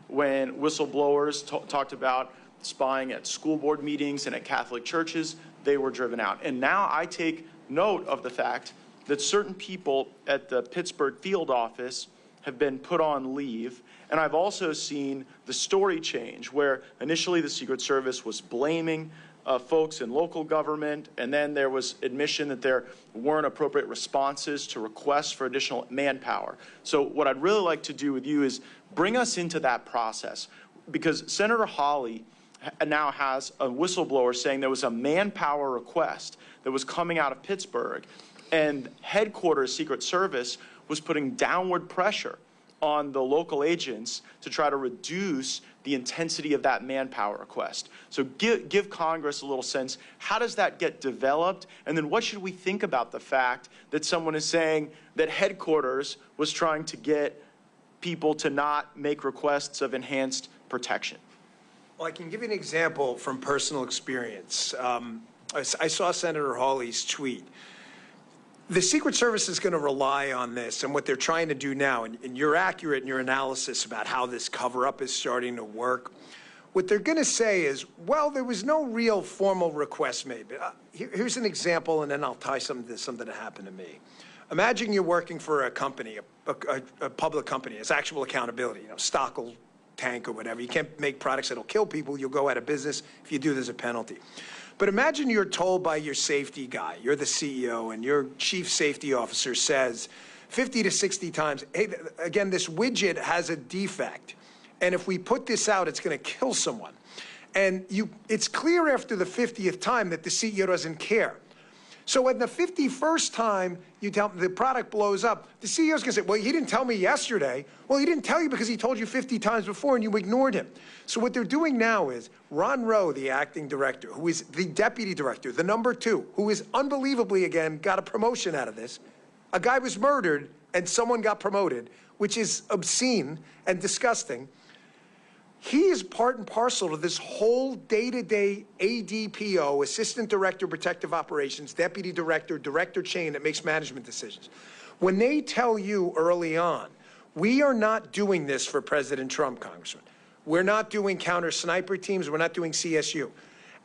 when whistleblowers talked about spying at school board meetings and at Catholic churches, they were driven out. And now I take note of the fact that certain people at the Pittsburgh field office have been put on leave. And I've also seen the story change, where initially the Secret Service was blaming folks in local government, and then there was admission that there weren't appropriate responses to requests for additional manpower. So what I'd really like to do with you is bring us into that process, because Senator Hawley now has a whistleblower saying there was a manpower request that was coming out of Pittsburgh, and headquarters Secret Service was putting downward pressure on the local agents to try to reduce the intensity of that manpower request. So give Congress a little sense. How does that get developed? And then what should we think about the fact that someone is saying that headquarters was trying to get people to not make requests of enhanced protection? Well, I can give you an example from personal experience. I saw Senator Hawley's tweet. The Secret Service is going to rely on this and what they're trying to do now, and you're accurate in your analysis about how this cover-up is starting to work. What they're going to say is, well, there was no real formal request made. But here's an example, and then I'll tie something that happened to me. Imagine you're working for a company, a public company. It's actual accountability, stock will tank or whatever. You can't make products that'll kill people. You'll go out of business. If you do, there's a penalty. But imagine you're told by your safety guy, you're the CEO, and your chief safety officer says 50 to 60 times, hey, again, this widget has a defect, and if we put this out, it's going to kill someone. And it's clear after the 50th time that the CEO doesn't care. So when the 51st time you tell them the product blows up, the CEO's going to say, well, he didn't tell me yesterday. Well, he didn't tell you because he told you 50 times before and you ignored him. So what they're doing now is Ron Rowe, the acting director, who is the deputy director, the number 2, who is unbelievably, again, got a promotion out of this. A guy was murdered and someone got promoted, which is obscene and disgusting. He is part and parcel to this whole day-to-day ADPO, Assistant Director, Protective Operations, Deputy Director, Director chain that makes management decisions. When they tell you early on, we are not doing this for President Trump, Congressman. We're not doing counter-sniper teams. We're not doing CSU.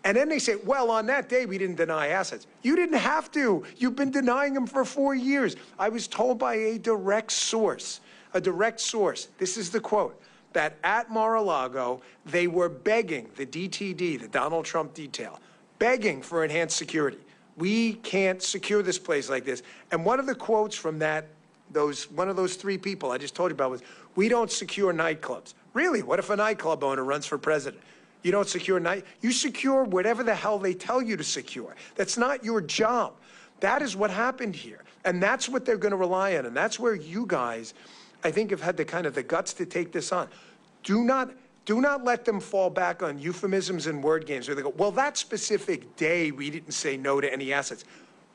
And then they say, well, on that day, we didn't deny assets. You didn't have to. You've been denying them for 4 years. I was told by a direct source, this is the quote, that at Mar-a-Lago, they were begging the DTD, the Donald Trump detail, begging for enhanced security. We can't secure this place like this. And one of the quotes from one of those 3 people I just told you about was, we don't secure nightclubs. Really? What if a nightclub owner runs for president? You don't secure you secure whatever the hell they tell you to secure. That's not your job. That is what happened here. And that's what they're going to rely on. And that's where you guys, I think, have had the guts to take this on. Do not let them fall back on euphemisms and word games where they go, well, that specific day we didn't say no to any assets.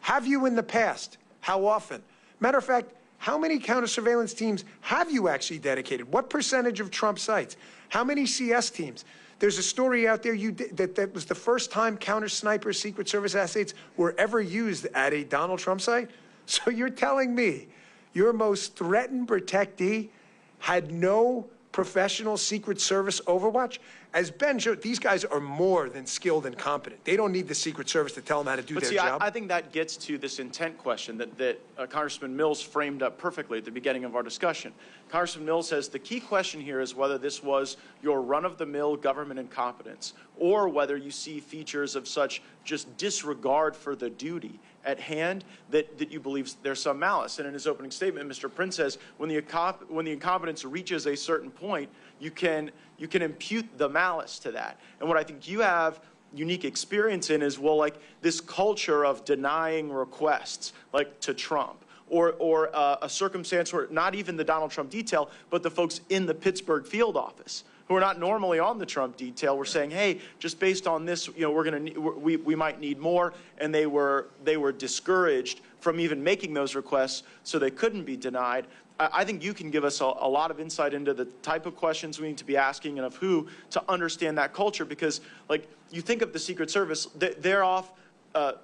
Have you in the past? How often? Matter of fact, how many counter-surveillance teams have you actually dedicated? What percentage of Trump sites? How many CS teams? There's a story out there that was the first time counter-sniper Secret Service assets were ever used at a Donald Trump site. So you're telling me your most threatened protectee had no professional Secret Service overwatch? As Ben showed, these guys are more than skilled and competent. They don't need the Secret Service to tell them how to do their job. I think that gets to this intent question that Congressman Mills framed up perfectly at the beginning of our discussion. Congressman Mills says the key question here is whether this was your run-of-the-mill government incompetence or whether you see features of such just disregard for the duty at hand that you believe there's some malice. And in his opening statement, Mr. Prince says when the incompetence reaches a certain point, you can impute the malice to that. And what I think you have unique experience in is, well, like this culture of denying requests, like to Trump, or a circumstance where not even the Donald Trump detail, but the folks in the Pittsburgh field office who are not normally on the Trump detail were saying, hey, just based on this, we might need more, and they were discouraged from even making those requests, so they couldn't be denied. I think you can give us a lot of insight into the type of questions we need to be asking and of who to understand that culture, because like you think of the Secret Service, they're off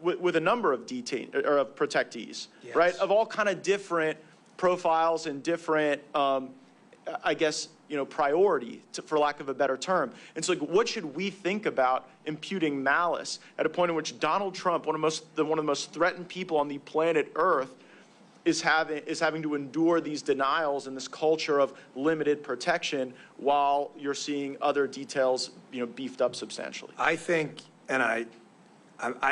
with a number of protectees, yes, right, of all kind of different profiles and different, I guess, priority, for lack of a better term. And so, like, what should we think about imputing malice at a point in which Donald Trump, one of the most threatened people on the planet Earth, is having to endure these denials and this culture of limited protection while you're seeing other details, beefed up substantially? I think, and I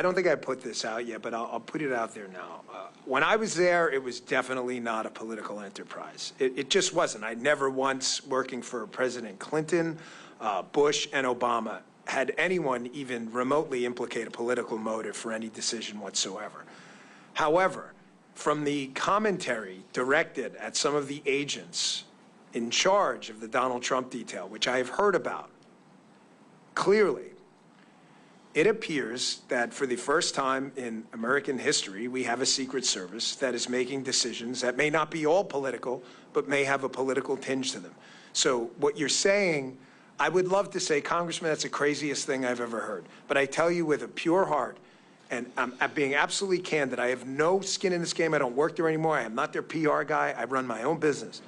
don't think I put this out yet, but I'll put it out there now. When I was there, it was definitely not a political enterprise. It just wasn't. I never once, working for President Clinton, Bush, and Obama, had anyone even remotely implicate a political motive for any decision whatsoever. However, from the commentary directed at some of the agents in charge of the Donald Trump detail, which I have heard about, clearly, it appears that for the first time in American history, we have a Secret Service that is making decisions that may not be all political, but may have a political tinge to them. So what you're saying, I would love to say, Congressman, that's the craziest thing I've ever heard. But I tell you with a pure heart, and I'm being absolutely candid, I have no skin in this game. I don't work there anymore. I am not their PR guy. I run my own business.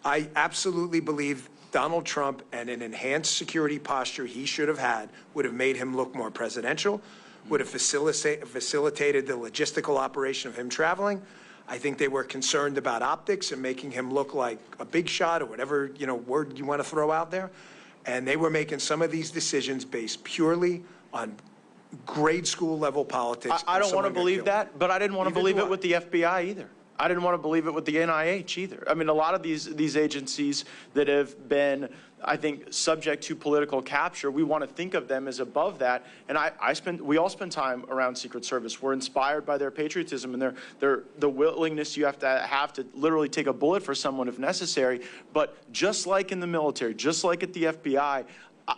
I absolutely believe Donald Trump and an enhanced security posture he should have had would have made him look more presidential, would have facilitated the logistical operation of him traveling. I think they were concerned about optics and making him look like a big shot or whatever, word you want to throw out there. And they were making some of these decisions based purely on grade school level politics. I don't want to believe that, but I didn't want to believe it with the FBI either. I didn't want to believe it with the NIH either. I mean, a lot of these agencies that have been, I think, subject to political capture, we want to think of them as above that. And we all spend time around Secret Service. We're inspired by their patriotism and the willingness you have to literally take a bullet for someone if necessary. But just like in the military, just like at the FBI,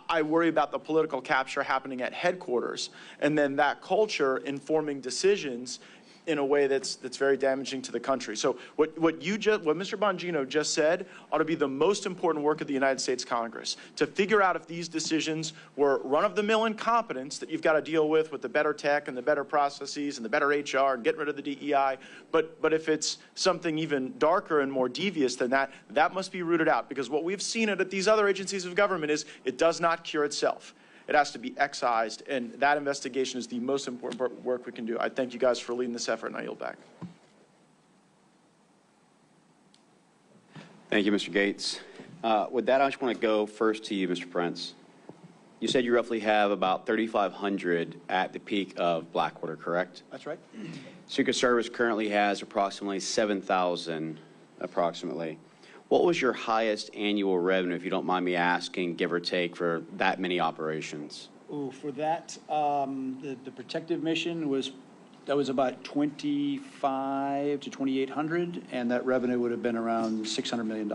I worry about the political capture happening at headquarters, and then that culture informing decisions in a way that's very damaging to the country. So what Mr. Bongino just said ought to be the most important work of the United States Congress, to figure out if these decisions were run-of-the-mill incompetence that you've got to deal with the better tech and the better processes and the better HR and getting rid of the DEI, but if it's something even darker and more devious than that, that must be rooted out, because what we've seen at these other agencies of government is it does not cure itself. It has to be excised, and that investigation is the most important work we can do. I thank you guys for leading this effort, and I yield back. Thank you, Mr. Gates. With that, I just want to go first to you, Mr. Prince. You said you roughly have about 3,500 at the peak of Blackwater, correct? That's right. Secret Service currently has approximately 7,000, approximately. What was your highest annual revenue, if you don't mind me asking, give or take, for that many operations? Ooh, for that, the protective mission was about 2,500 to 2,800, and that revenue would have been around $600 million.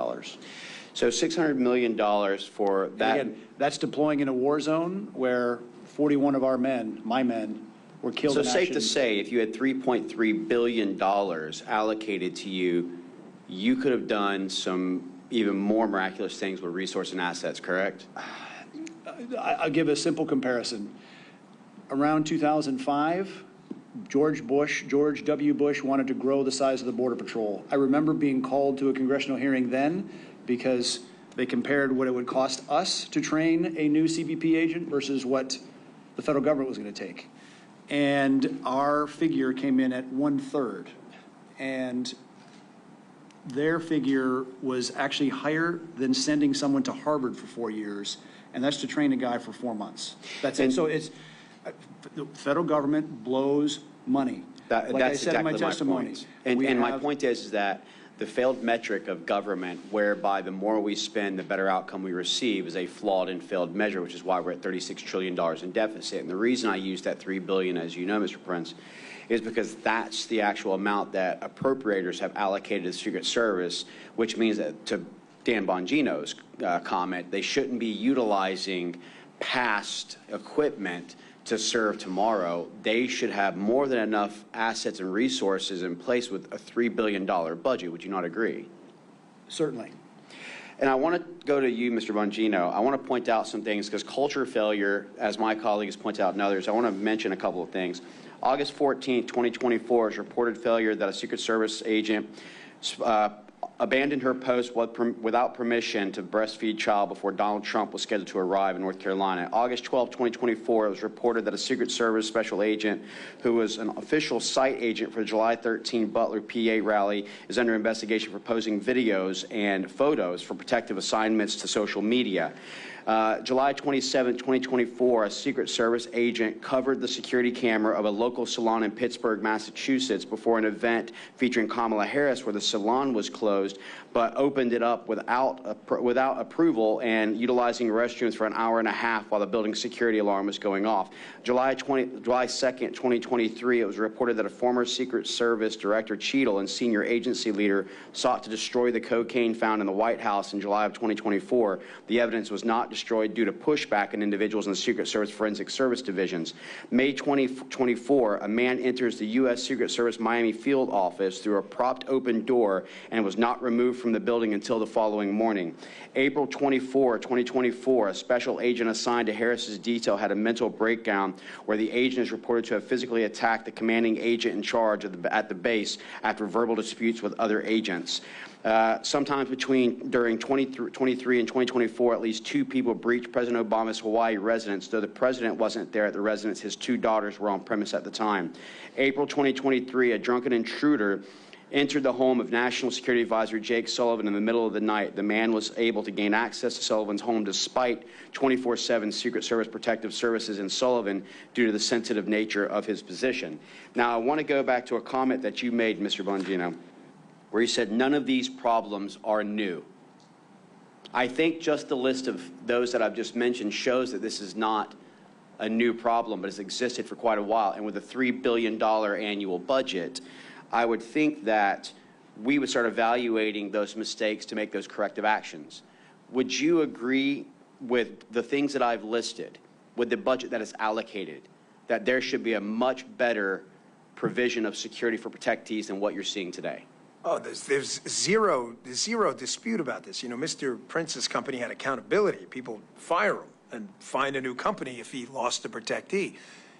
So $600 million for that. Again, that's deploying in a war zone where 41 of our men, my men, were killed. So in safe action. to say, if you had $3.3 billion allocated to you, you could have done some even more miraculous things with resource and assets, correct? I'll give a simple comparison. Around 2005, George W. Bush wanted to grow the size of the Border Patrol. I remember being called to a congressional hearing then because they compared what it would cost us to train a new CBP agent versus what the federal government was going to take. And our figure came in at 1/3. And their figure was actually higher than sending someone to Harvard for 4 years, and that's to train a guy for 4 months. That's it. So it's the federal government blows money. Like I said in my testimony. And my point is that the failed metric of government, whereby the more we spend, the better outcome we receive, is a flawed and failed measure, which is why we're at $36 trillion in deficit. And the reason I use that $3 billion, as you know, Mr. Prince, is because that's the actual amount that appropriators have allocated to the Secret Service, which means that, to Dan Bongino's comment, they shouldn't be utilizing past equipment to serve tomorrow. They should have more than enough assets and resources in place with a $3 billion budget. Would you not agree? Certainly. And I want to go to you, Mr. Bongino. I want to point out some things, because culture failure, as my colleagues point out and others, I want to mention a couple of things. August 14, 2024 is reported failure that a Secret Service agent abandoned her post without permission to breastfeed child before Donald Trump was scheduled to arrive in North Carolina. August 12, 2024, it was reported that a Secret Service special agent who was an official site agent for the July 13 Butler PA rally is under investigation for posting videos and photos for protective assignments to social media. July 27, 2024, a Secret Service agent covered the security camera of a local salon in Pittsburgh, Massachusetts before an event featuring Kamala Harris where the salon was closed, but opened it up without approval and utilizing restrooms for an hour and a half while the building's security alarm was going off. July 2nd, 2023, it was reported that a former Secret Service Director Cheadle and senior agency leader sought to destroy the cocaine found in the White House in July of 2024. The evidence was not destroyed due to pushback in individuals in the Secret Service Forensic Service divisions. May 2024, a man enters the U.S. Secret Service Miami field office through a propped open door and was not removed from the building until the following morning. April 24, 2024, a special agent assigned to Harris's detail had a mental breakdown where the agent is reported to have physically attacked the commanding agent in charge at the base after verbal disputes with other agents. Sometimes during 2023 and 2024, at least 2 people breached President Obama's Hawaii residence. Though the president wasn't there at the residence, his 2 daughters were on premise at the time. April 2023, a drunken intruder entered the home of National Security Advisor Jake Sullivan in the middle of the night. The man was able to gain access to Sullivan's home despite 24/7 Secret Service protective services in Sullivan due to the sensitive nature of his position. Now, I want to go back to a comment that you made, Mr. Bongino, where you said none of these problems are new. I think just the list of those that I've just mentioned shows that this is not a new problem, but has existed for quite a while. And with a $3 billion annual budget, I would think that we would start evaluating those mistakes to make those corrective actions. Would you agree with the things that I've listed, with the budget that is allocated, that there should be a much better provision of security for protectees than what you're seeing today? Oh, there's zero dispute about this. You know, Mr. Prince's company had accountability. People fire him and find a new company if he lost a protectee.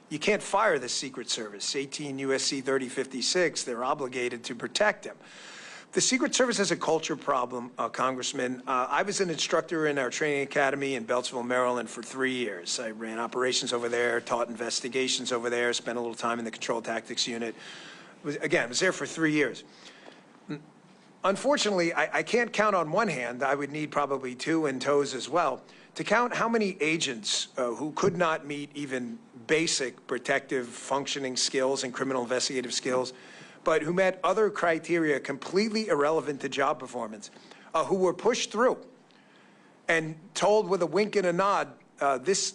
You can't fire the Secret Service. 18 U.S.C. 3056, they're obligated to protect him. The Secret Service has a culture problem, Congressman. I was an instructor in our training academy in Beltsville, Maryland for 3 years. I ran operations over there, taught investigations over there, spent a little time in the Control Tactics Unit. I was there for 3 years. Unfortunately, I can't count on one hand. I would need probably 2 and toes as well to count how many agents who could not meet even basic protective functioning skills and criminal investigative skills, but who met other criteria completely irrelevant to job performance, who were pushed through and told with a wink and a nod, this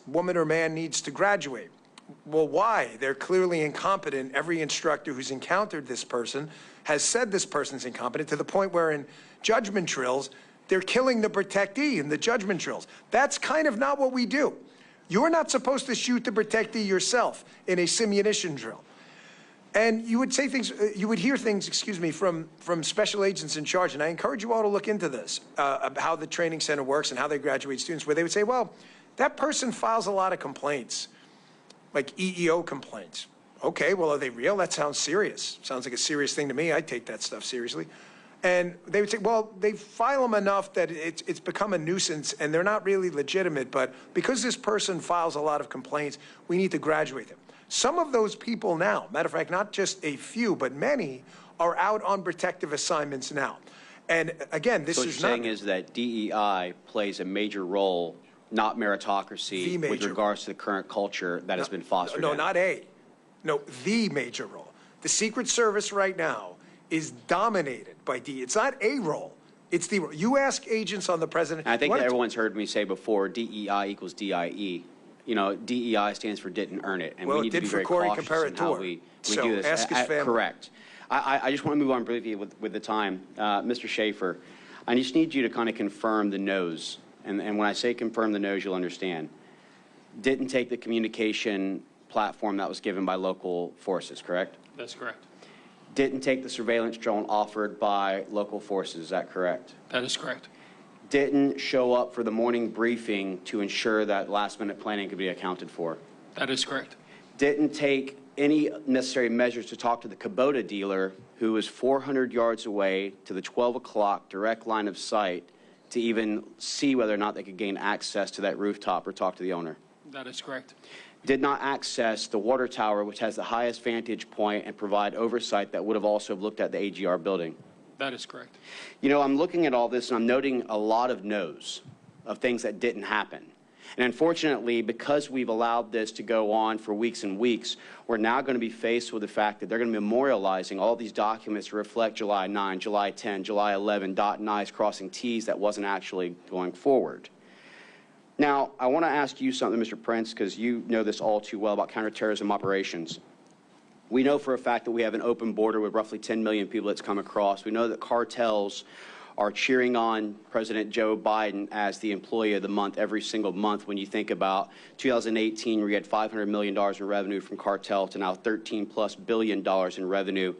woman or man needs to graduate. Well, why? They're clearly incompetent. Every instructor who's encountered this person has said this person's incompetent to the point where in judgment drills, they're killing the protectee in the judgment drills. That's kind of not what we do. You're not supposed to shoot the protectee yourself in a simunition drill. And you would say things, you would hear things, excuse me, from special agents in charge, and I encourage you all to look into this, how the training center works and how they graduate students, where they would say, well, that person files a lot of complaints, like EEO complaints. Okay, well, are they real? That sounds serious. Sounds like a serious thing to me. I take that stuff seriously. And they would say, well, they file them enough that it's become a nuisance and they're not really legitimate, but because this person files a lot of complaints, we need to graduate them. Some of those people now, matter of fact, not just a few, but many, are out on protective assignments now. And again, this is not— So what you're saying is that DEI plays a major role, not meritocracy, with regards to the current culture that has been fostered. No, not a. No, the major role. The Secret Service right now is dominated by DEI. It's not a role. It's the role. You ask agents on the president— I think that everyone's heard me say before, DEI equals DIE. You know, DEI stands for didn't earn it, and we need to be very cautious in how we do this. Ask his family. Correct. I just want to move on briefly with the time. Mr. Schaefer, I just need you to kind of confirm the no's. And when I say confirm the no's, you'll understand. Didn't take the communication platform that was given by local forces, correct? That's correct. Didn't take the surveillance drone offered by local forces, is that correct? That is correct. Didn't show up for the morning briefing to ensure that last-minute planning could be accounted for. That is correct. Didn't take any necessary measures to talk to the Kubota dealer who was 400 yards away to the 12 o'clock direct line of sight to even see whether or not they could gain access to that rooftop or talk to the owner. That is correct. Did not access the water tower, which has the highest vantage point, and provide oversight that would have also looked at the AGR building. That is correct. You know, I'm looking at all this and I'm noting a lot of no's of things that didn't happen. And unfortunately, because we've allowed this to go on for weeks and weeks, we're now going to be faced with the fact that they're going to be memorializing all these documents to reflect July 9, July 10, July 11, dotting I's, crossing T's that wasn't actually going forward. Now, I want to ask you something, Mr. Prince, because you know this all too well about counterterrorism operations. We know for a fact that we have an open border with roughly 10 million people that's come across. We know that cartels are cheering on President Joe Biden as the employee of the month every single month when you think about 2018, where you had $500 million in revenue from cartel to now $13+ billion in revenue.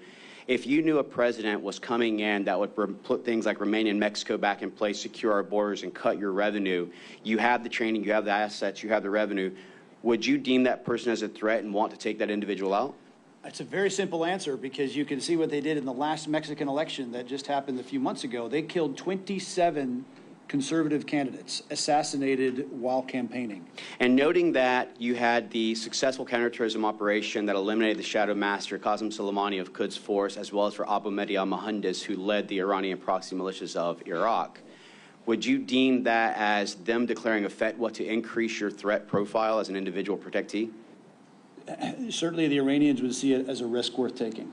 If you knew a president was coming in that would put things like remain in Mexico back in place, secure our borders, and cut your revenue, you have the training, you have the assets, you have the revenue, would you deem that person as a threat and want to take that individual out? It's a very simple answer, because you can see what they did in the last Mexican election that just happened a few months ago. They killed 27 conservative candidates, assassinated while campaigning. And noting that you had the successful counterterrorism operation that eliminated the shadow master, Qasem Soleimani of Quds Force, as well as for Abu Mahdi al-Mohandes, who led the Iranian proxy militias of Iraq, would you deem that as them declaring a fatwa to increase your threat profile as an individual protectee? Certainly the Iranians would see it as a risk worth taking.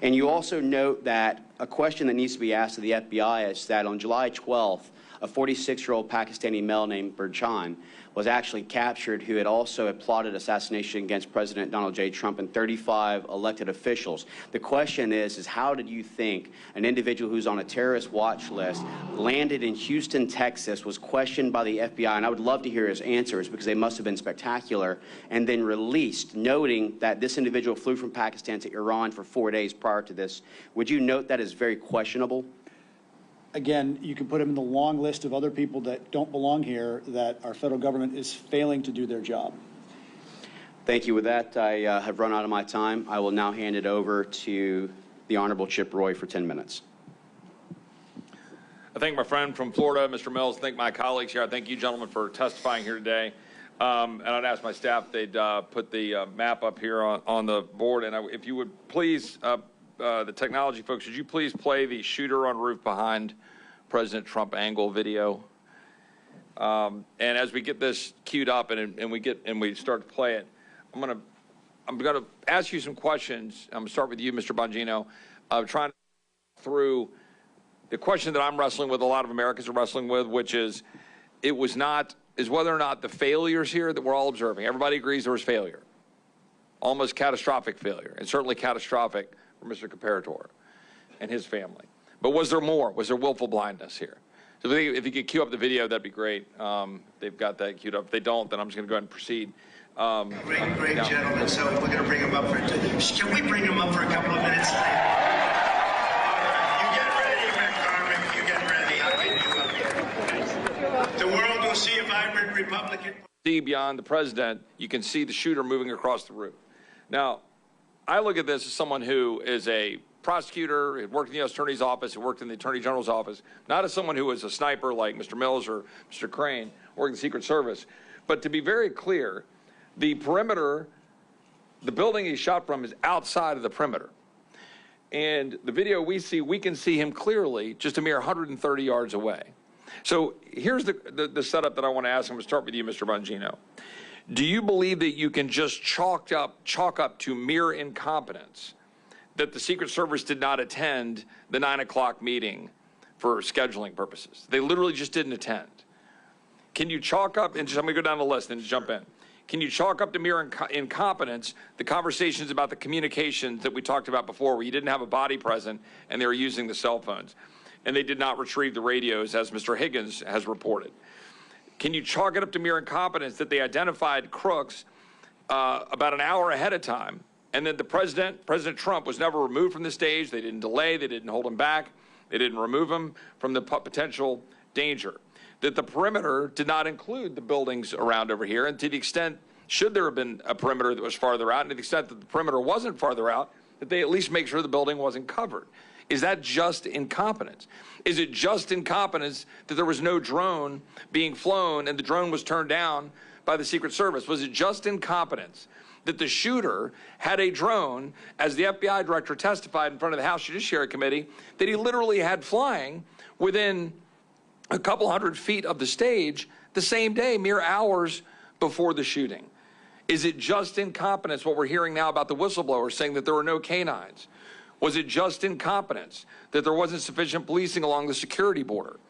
And you also note that a question that needs to be asked of the FBI is that on July 12th, a 46-year-old Pakistani male named Burchan was actually captured, who had also plotted assassination against President Donald J. Trump and 35 elected officials. The question is how did you think an individual who's on a terrorist watch list, landed in Houston, Texas, was questioned by the FBI, and I would love to hear his answers because they must have been spectacular, and then released, noting that this individual flew from Pakistan to Iran for 4 days prior to this? Would you note that as very questionable? Again, you can put him in the long list of other people that don't belong here, that our federal government is failing to do their job. Thank you. With that, I have run out of my time. I will now hand it over to the Honorable Chip Roy for 10 minutes. I thank my friend from Florida, Mr. Mills. I thank my colleagues here. I thank you, gentlemen, for testifying here today. And I'd ask my staff they'd put the map up here on the board. And if you would please, the technology folks, would you please play the shooter on roof behind President Trump angle video? And as we get this queued up and we start to play it, I'm gonna ask you some questions. I'm gonna start with you, Mr. Bongino. Trying to through the question that I'm wrestling with, a lot of Americans are wrestling with, which is whether or not the failures here that we're all observing. Everybody agrees there was failure, almost catastrophic failure, and certainly catastrophic for Mr. Comparator and his family. But was there more? Was there willful blindness here? So if you could cue up the video, that'd be great. They've got that queued up. If they don't, then I'm just going to go ahead and proceed. Great gentlemen. So we're going to bring him up for can we bring him up for a couple of minutes? You get ready, McCormick. You get ready. I'll get you up here. The world will see a vibrant Republican. See beyond the president, you can see the shooter moving across the roof. Now, I look at this as someone who is a prosecutor, who worked in the U.S. Attorney's Office, who worked in the Attorney General's office, not as someone who was a sniper like Mr. Mills or Mr. Crane, working in the Secret Service. But to be very clear, the perimeter, the building he shot from is outside of the perimeter. And the video we see, we can see him clearly just a mere 130 yards away. So here's the setup that I want to ask. I'm going to start with you, Mr. Bongino. Do you believe that you can just chalk up to mere incompetence that the Secret Service did not attend the 9 o'clock meeting for scheduling purposes? They literally just didn't attend. Can you chalk up, and just, I'm going to go down the list and just jump in. Can you chalk up to mere incompetence the conversations about the communications that we talked about before, where you didn't have a body present and they were using the cell phones, and they did not retrieve the radios, as Mr. Higgins has reported? Can you chalk it up to mere incompetence that they identified crooks about an hour ahead of time, and that President Trump, was never removed from the stage? They didn't delay, they didn't hold him back, they didn't remove him from the potential danger. That the perimeter did not include the buildings around over here, and to the extent should there have been a perimeter that was farther out, and to the extent that the perimeter wasn't farther out, that they at least make sure the building wasn't covered. Is that just incompetence? Is it just incompetence that there was no drone being flown and the drone was turned down by the Secret Service? Was it just incompetence that the shooter had a drone, as the FBI director testified in front of the House Judiciary Committee, that he literally had flying within a couple hundred feet of the stage the same day, mere hours before the shooting? Is it just incompetence, what we're hearing now about the whistleblower saying that there were no canines? Was it just incompetence that there wasn't sufficient policing along the security border?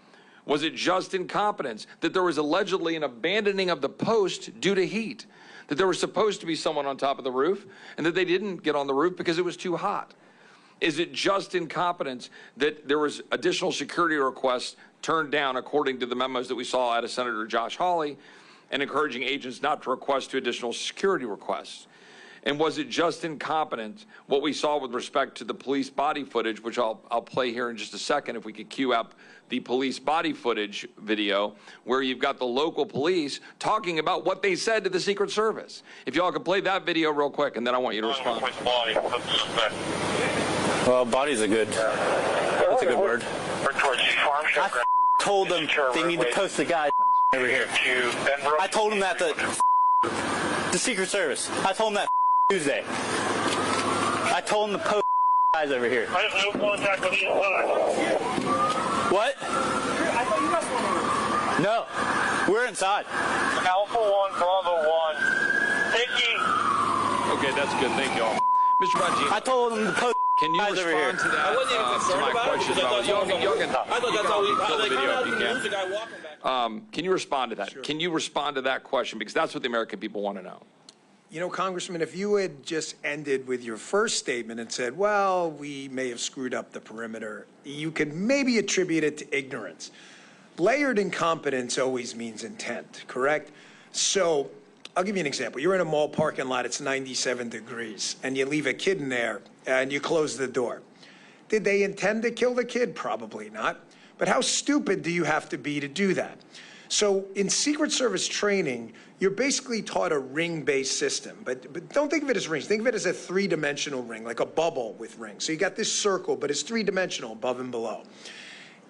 Was it just incompetence that there was allegedly an abandoning of the post due to heat? That there was supposed to be someone on top of the roof and that they didn't get on the roof because it was too hot? Is it just incompetence that there was additional security requests turned down according to the memos that we saw out of Senator Josh Hawley and encouraging agents not to request to additional security requests? And was it just incompetence what we saw with respect to the police body footage, which I'll play here in just a second if we could cue up the police body footage video, where you've got the local police talking about what they said to the Secret Service. If y'all could play that video real quick, and then I want you to respond. Well, body's a good, that's a good word. I told them they need to post the guy over here. I told them that the Secret Service. I told them that Tuesday. I told them to post guys over here. I have no contact with you. What? I thought you guys were. No, we're inside. Alpha 1, Bravo 1. Thank you. Okay, that's good. Thank you all. Mr. Bongino. I told them to post. Can you respond to that? I wasn't even concerned about it because I thought that's how we can you respond to that? Sure. Can you respond to that question? Because that's what the American people want to know. You know, Congressman, if you had just ended with your first statement and said, well, we may have screwed up the perimeter, you could maybe attribute it to ignorance. Layered incompetence always means intent, correct? So I'll give you an example. You're in a mall parking lot, it's 97 degrees, and you leave a kid in there and you close the door. Did they intend to kill the kid? Probably not. But how stupid do you have to be to do that? So in Secret Service training, you're basically taught a ring-based system, but don't think of it as rings. Think of it as a three-dimensional ring, like a bubble with rings. So you got this circle, but it's three-dimensional above and below.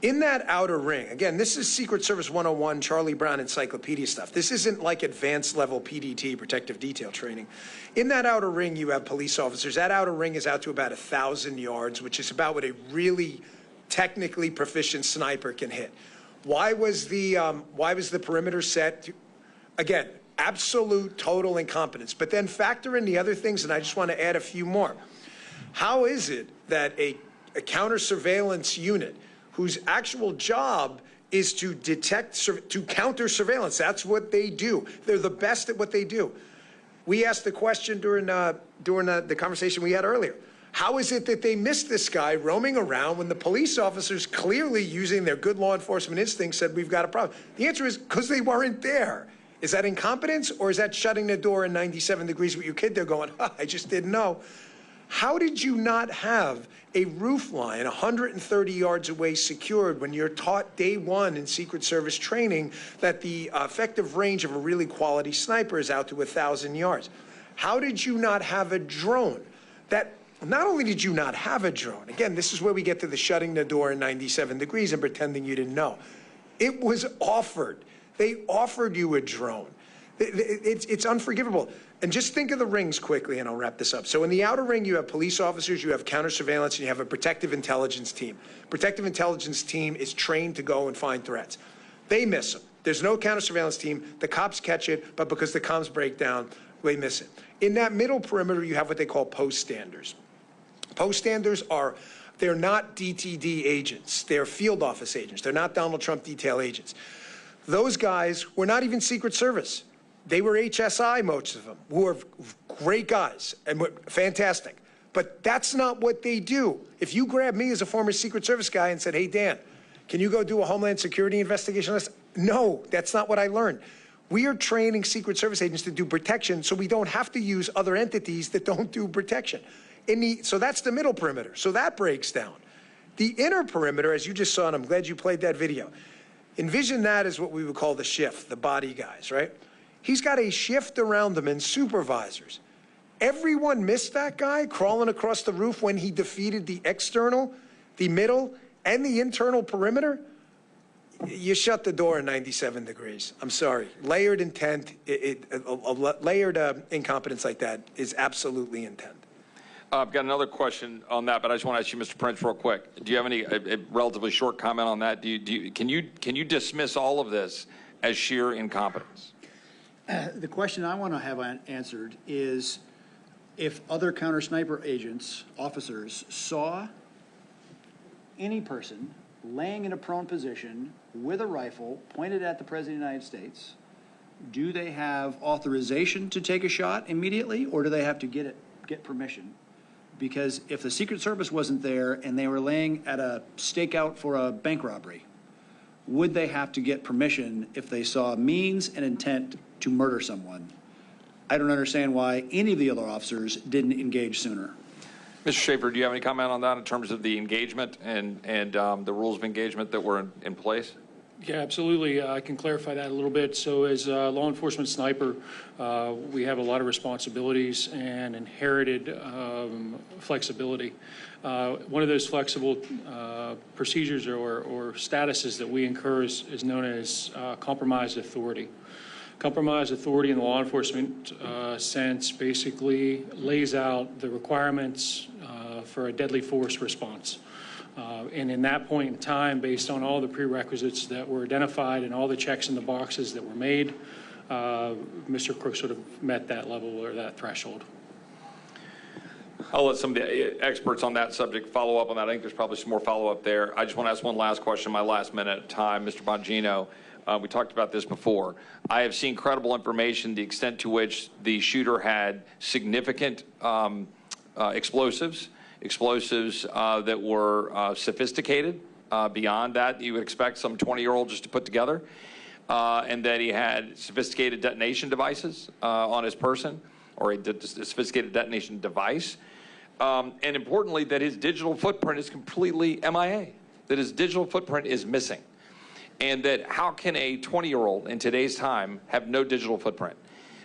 In that outer ring, again, this is Secret Service 101, Charlie Brown encyclopedia stuff. This isn't like advanced level PDT, protective detail training. In that outer ring, you have police officers. That outer ring is out to about 1,000 yards, which is about what a really technically proficient sniper can hit. Why was the perimeter set? Again, absolute total incompetence. But then factor in the other things, and I just want to add a few more. How is it that a counter surveillance unit whose actual job is to detect, to counter surveillance, that's what they do. They're the best at what they do. We asked the question during the conversation we had earlier. How is it that they missed this guy roaming around when the police officers, clearly using their good law enforcement instincts, said we've got a problem? The answer is because they weren't there. Is that incompetence, or is that shutting the door in 97 degrees with your kid there going, I just didn't know? How did you not have a roof line 130 yards away secured when you're taught day one in Secret Service training that the effective range of a really quality sniper is out to 1,000 yards? How did you not have a drone? That not only did you not have a drone, again, this is where we get to the shutting the door in 97 degrees and pretending you didn't know. It was offered. They offered you a drone. It's unforgivable. And just think of the rings quickly, and I'll wrap this up. So in the outer ring, you have police officers, you have counter surveillance, and you have a protective intelligence team. Protective intelligence team is trained to go and find threats. They miss them. There's no counter surveillance team. The cops catch it, but because the comms break down, they miss it. In that middle perimeter, you have what they call post standers. Post standers they're not DTD agents. They're field office agents. They're not Donald Trump detail agents. Those guys were not even Secret Service. They were HSI, most of them, who are great guys and were fantastic. But that's not what they do. If you grab me as a former Secret Service guy and said, hey, Dan, can you go do a Homeland Security investigation on this? No, that's not what I learned. We are training Secret Service agents to do protection so we don't have to use other entities that don't do protection. So that's the middle perimeter. So that breaks down. The inner perimeter, as you just saw, and I'm glad you played that video, envision that as what we would call the shift, the body guys, right? He's got a shift around him and supervisors. Everyone missed that guy crawling across the roof when he defeated the external, the middle, and the internal perimeter. You shut the door at 97 degrees. I'm sorry. Layered intent, layered incompetence like that is absolutely intent. I've got another question on that, but I just want to ask you, Mr. Prince, real quick. Do you have a relatively short comment on that? Can you dismiss all of this as sheer incompetence? The question I want to have answered is if other counter sniper agents, officers, saw any person laying in a prone position with a rifle pointed at the President of the United States, do they have authorization to take a shot immediately, or do they have to get permission? Because if the Secret Service wasn't there and they were laying at a stakeout for a bank robbery, would they have to get permission if they saw means and intent to murder someone? I don't understand why any of the other officers didn't engage sooner. Mr. Schaefer, do you have any comment on that in terms of the engagement and the rules of engagement that were in place? Yeah, absolutely. I can clarify that a little bit. So as a law enforcement sniper, we have a lot of responsibilities and inherited flexibility. One of those flexible procedures or statuses that we incur is known as compromised authority. Compromised authority in the law enforcement sense basically lays out the requirements for a deadly force response. And in that point in time, based on all the prerequisites that were identified and all the checks in the boxes that were made, Mr. Crooks would have met that level or that threshold. I'll let some of the experts on that subject follow up on that. I think there's probably some more follow-up there. I just want to ask one last question, my last minute of time. Mr. Bongino, we talked about this before. I have seen credible information, the extent to which the shooter had significant explosives that were sophisticated beyond that you would expect some 20-year-old just to put together, and that he had sophisticated detonation devices on his person, or a sophisticated detonation device, and importantly, that his digital footprint is completely MIA, that his digital footprint is missing, and that how can a 20-year-old in today's time have no digital footprint?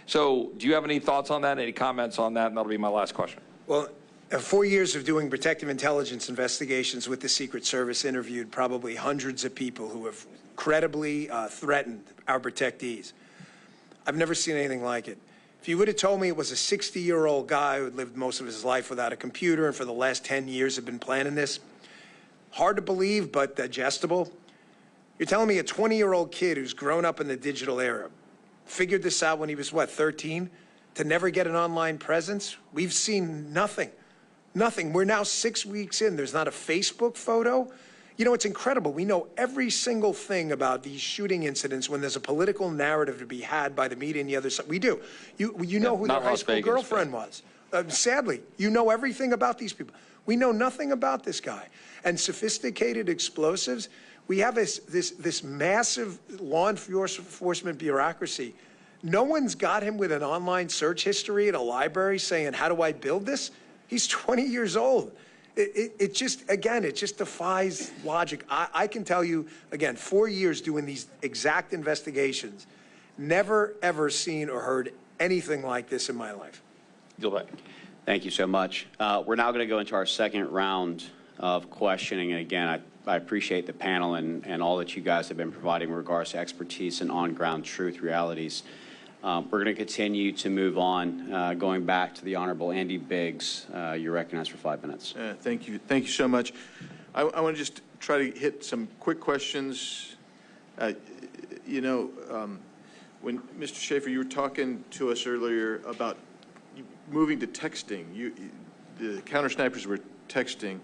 So do you have any thoughts on that, any comments on that? And that'll be my last question. Well, 4 years of doing protective intelligence investigations with the Secret Service, interviewed probably hundreds of people who have credibly threatened our protectees. I've never seen anything like it. If you would have told me it was a 60-year-old guy who had lived most of his life without a computer and for the last 10 years had been planning this, hard to believe but digestible. You're telling me a 20-year-old kid who's grown up in the digital era figured this out when he was, what, 13, to never get an online presence? We've seen nothing. Nothing. We're now 6 weeks in. There's not a Facebook photo. You know, it's incredible. We know every single thing about these shooting incidents when there's a political narrative to be had by the media and the other side. We do. You know who their high school girlfriend was. Sadly, you know everything about these people. We know nothing about this guy. And sophisticated explosives, we have this massive law enforcement bureaucracy. No one's got him with an online search history at a library saying, how do I build this? He's 20 years old. It just defies logic. I can tell you, again, 4 years doing these exact investigations, never, ever seen or heard anything like this in my life. Thank you so much. We're now going to go into our second round of questioning. And again, I appreciate the panel and all that you guys have been providing in regards to expertise and on-ground truth realities. We're going to continue to move on, going back to the Honorable Andy Biggs. You're recognized for 5 minutes. Thank you. Thank you so much. I want to just try to hit some quick questions. When Mr. Schaefer, you were talking to us earlier about moving to texting. The counter snipers were texting.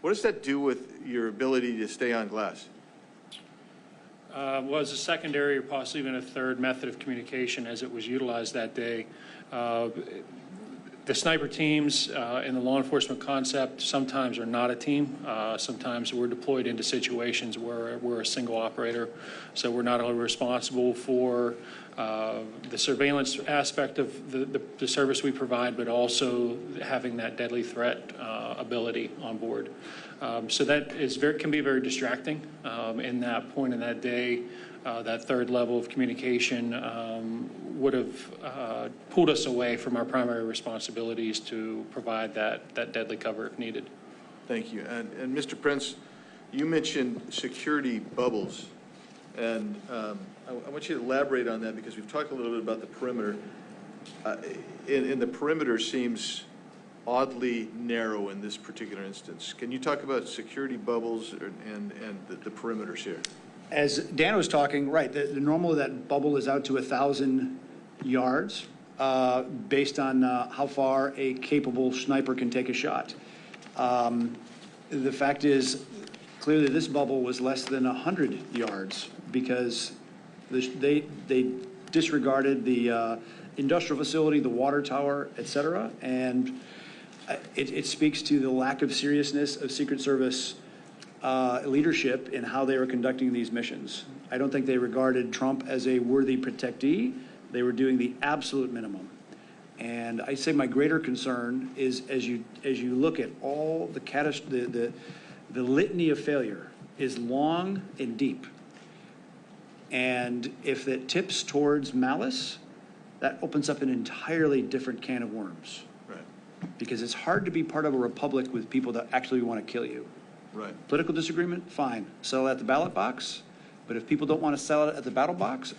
What does that do with your ability to stay on glass? Was a secondary or possibly even a third method of communication as it was utilized that day. The sniper teams in the law enforcement concept sometimes are not a team. Sometimes we're deployed into situations where we're a single operator. So we're not only responsible for the surveillance aspect of the service we provide, but also having that deadly threat ability on board. So that can be very distracting in that point in that day. That third level of communication would have pulled us away from our primary responsibilities to provide that deadly cover if needed. Thank you. And Mr. Prince, you mentioned security bubbles, and I want you to elaborate on that because we've talked a little bit about the perimeter. And the perimeter seems oddly narrow in this particular instance. Can you talk about security bubbles and the perimeters here? As Dan was talking, right, the normal of that bubble is out to 1,000 yards based on how far a capable sniper can take a shot. The fact is, clearly this bubble was less than 100 yards because they disregarded the industrial facility, the water tower, et cetera, and it speaks to the lack of seriousness of Secret Service leadership in how they were conducting these missions. I don't think they regarded Trump as a worthy protectee. They were doing the absolute minimum. And I say my greater concern is as you look at all the litany of failure is long and deep. And if it tips towards malice, that opens up an entirely different can of worms. Right. Because it's hard to be part of a republic with people that actually want to kill you. Right. Political disagreement, fine. Sell it at the ballot box. But if people don't want to sell it at the ballot box,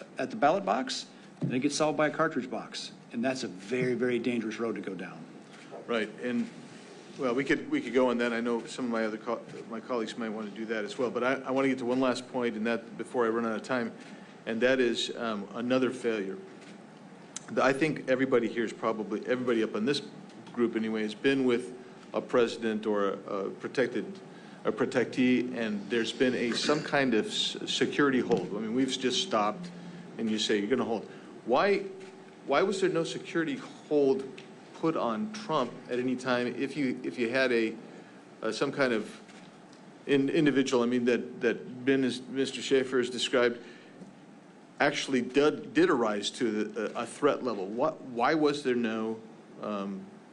then it gets sold by a cartridge box. And that's a very, very dangerous road to go down. Right. And well, we could go on that. I know some of my colleagues might want to do that as well. But I want to get to one last point, and that before I run out of time, and that is another failure. I think everybody here is probably, everybody up on this group anyway, has been with a president or a protectee, and there's been some kind of security hold. I mean, we've just stopped, and you say you're going to hold. Why was there no security hold put on Trump at any time if you had some kind of individual? I mean, that Ben, as Mr. Schaefer has described, actually did arise to a threat level. Why was there no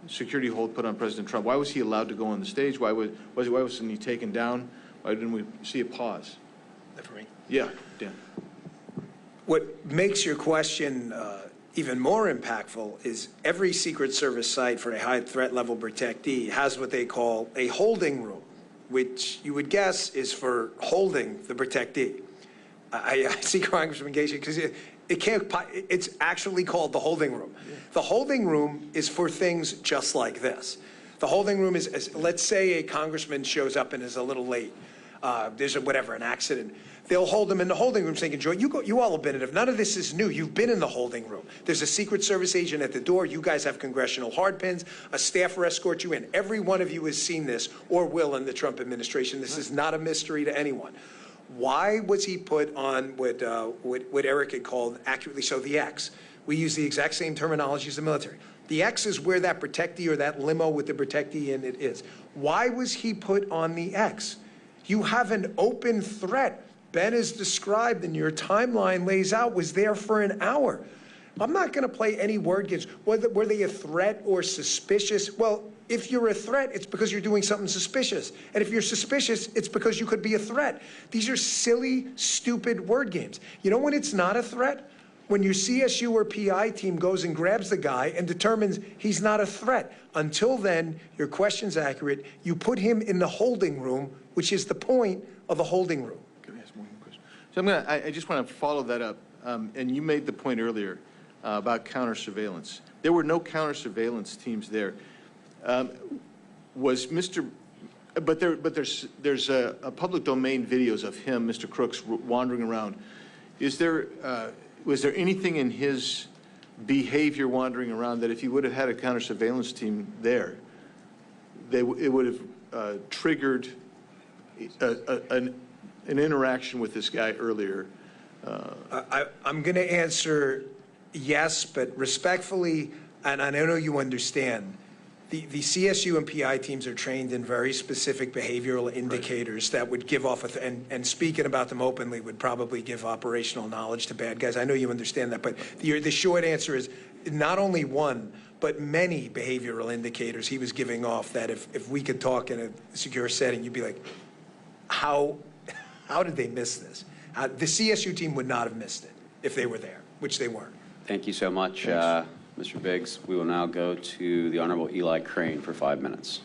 security hold put on President Trump? Why was he allowed to go on the stage? Why wasn't he taken down? Why didn't we see a pause? For me? Yeah, Dan. What makes your question even more impactful is every Secret Service site for a high threat level protectee has what they call a holding room, which you would guess is for holding the protectee. I see Congressman Gacy because it's actually called the holding room. Yeah. The holding room is for things just like this. The holding room is let's say a congressman shows up and is a little late. There's an accident. They'll hold him in the holding room saying, enjoy. You all have been in it. None of this is new. You've been in the holding room. There's a Secret Service agent at the door. You guys have congressional hardpins. A staffer escorts you in. Every one of you has seen this or will in the Trump administration. This is not a mystery to anyone. Why was he put on what Eric had called, accurately so, the X? We use the exact same terminology as the military. The X is where that protectee or that limo with the protectee in it is. Why was he put on the X? You have an open threat. Ben has described, and your timeline lays out, was there for an hour. I'm not going to play any word games. Were they a threat or suspicious? Well, if you're a threat, it's because you're doing something suspicious. And if you're suspicious, it's because you could be a threat. These are silly, stupid word games. You know when it's not a threat? When your CSU or PI team goes and grabs the guy and determines he's not a threat. Until then, your question's accurate. You put him in the holding room, which is the point of the holding room. Can I ask one more question? So I just want to follow that up. And you made the point earlier about counter surveillance. There were no counter surveillance teams there. There's a public domain videos of him, Mr. Crooks, wandering around. Was there anything in his behavior wandering around that if he would have had a counter surveillance team there, it would have triggered an interaction with this guy earlier? I'm going to answer yes, but respectfully, and I know you understand, the CSU and PI teams are trained in very specific behavioral indicators that would give off, and speaking about them openly would probably give operational knowledge to bad guys. I know you understand that, but the short answer is not only one, but many behavioral indicators he was giving off that if we could talk in a secure setting, you'd be like, how did they miss this? The CSU team would not have missed it if they were there, which they weren't. Thank you so much, Mr. Biggs. We will now go to the Honorable Eli Crane for 5 minutes.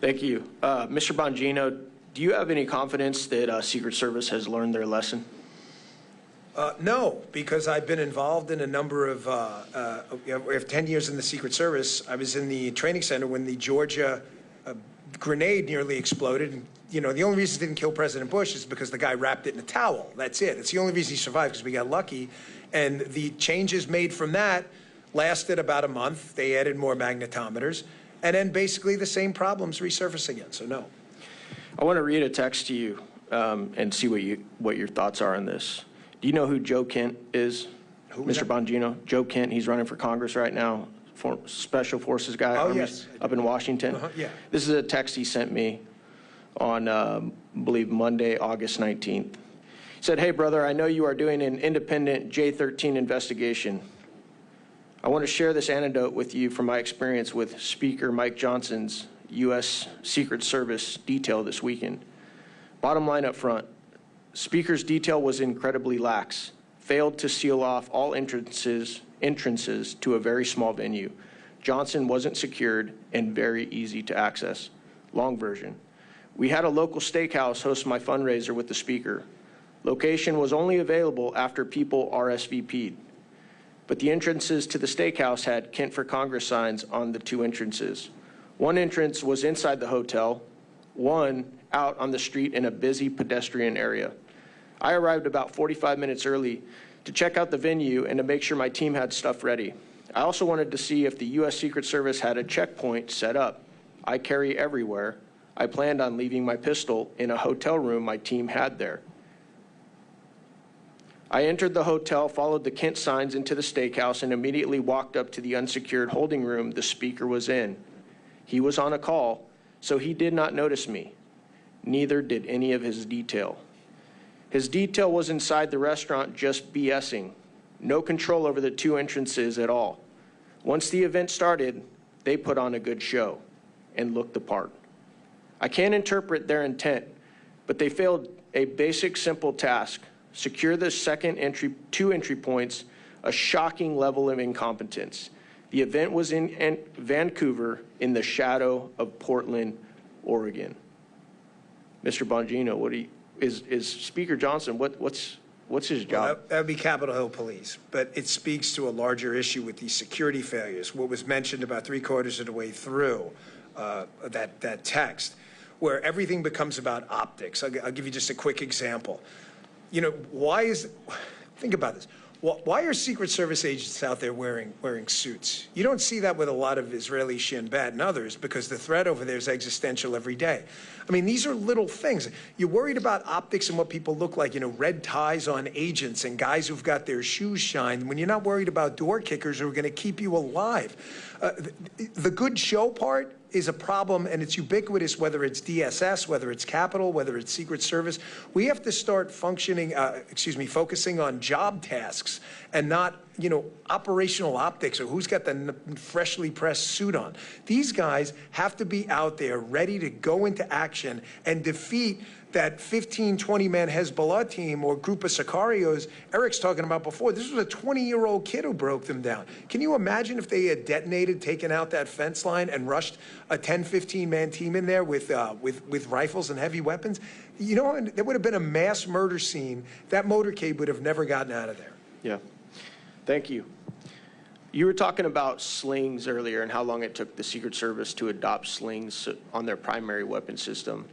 Thank you. Mr. Bongino, do you have any confidence that Secret Service has learned their lesson? No, because I've been involved in a number of, we have 10 years in the Secret Service. I was in the training center when the Georgia grenade nearly exploded. And, you know, the only reason it didn't kill President Bush is because the guy wrapped it in a towel. That's it. It's the only reason he survived, because we got lucky. And the changes made from that lasted about a month. They added more magnetometers. And then basically the same problems resurface again, so no. I want to read a text to you and see what your thoughts are on this. Do you know who Joe Kent is, Mr. Bongino? Joe Kent, he's running for Congress right now, Special Forces guy, yes, up in Washington. Yeah. This is a text he sent me on, I believe, Monday, August 19th. He said, "Hey, brother, I know you are doing an independent J13 investigation. I want to share this anecdote with you from my experience with Speaker Mike Johnson's U.S. Secret Service detail this weekend. Bottom line up front, Speaker's detail was incredibly lax, failed to seal off all entrances to a very small venue. Johnson wasn't secured and very easy to access. Long version. We had a local steakhouse host my fundraiser with the Speaker. Location was only available after people RSVP'd. But the entrances to the steakhouse had Kent for Congress signs on the two entrances. One entrance was inside the hotel, one out on the street in a busy pedestrian area. I arrived about 45 minutes early to check out the venue and to make sure my team had stuff ready. I also wanted to see if the U.S. Secret Service had a checkpoint set up. I carry everywhere. I planned on leaving my pistol in a hotel room my team had there. I entered the hotel, followed the Kent signs into the steakhouse, and immediately walked up to the unsecured holding room the Speaker was in. He was on a call, so he did not notice me. Neither did any of his detail. His detail was inside the restaurant just BSing. No control over the two entrances at all. Once the event started, they put on a good show and looked the part. I can't interpret their intent, but they failed a basic, simple task. Secure the two entry points, a shocking level of incompetence. The event was in Vancouver in the shadow of Portland, Oregon. Mr. Bongino, is Speaker Johnson, what's his job? Well, that would be Capitol Hill Police, but it speaks to a larger issue with these security failures. What was mentioned about 3/4 of the way through that text, where everything becomes about optics. I'll give you just a quick example. You know, think about this. Why are Secret Service agents out there wearing suits? You don't see that with a lot of Israeli Shin Bet and others, because the threat over there is existential every day. I mean, these are little things. You're worried about optics and what people look like, you know, red ties on agents and guys who've got their shoes shined, when you're not worried about door kickers who are going to keep you alive. The good show part is a problem, and it's ubiquitous, whether it's DSS, whether it's Capitol, whether it's Secret Service. We have to start focusing on job tasks and not, you know, operational optics or who's got the freshly pressed suit on. These guys have to be out there ready to go into action and defeat that 15, 20-man Hezbollah team or group of Sicarios Eric's talking about before. This was a 20-year-old kid who broke them down. Can you imagine if they had detonated, taken out that fence line, and rushed a 10, 15-man team in there with rifles and heavy weapons? You know, there would have been a mass murder scene. That motorcade would have never gotten out of there. Yeah. Thank you. You were talking about slings earlier and how long it took the Secret Service to adopt slings on their primary weapon system.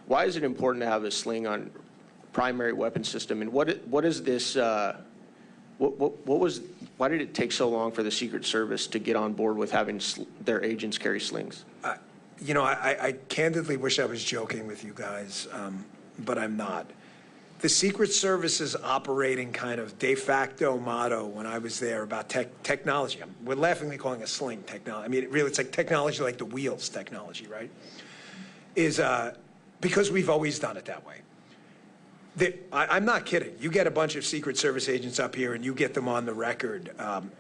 Why is it important to have a sling on primary weapon system? And what is this? Why did it take so long for the Secret Service to get on board with having their agents carry slings? You know, I candidly wish I was joking with you guys, but I'm not. The Secret Service's operating kind of de facto motto when I was there about technology, we're laughingly calling it sling technology. I mean, it's like technology like the wheels technology, right? Is because we've always done it that way. I'm not kidding. You get a bunch of Secret Service agents up here and you get them on the record,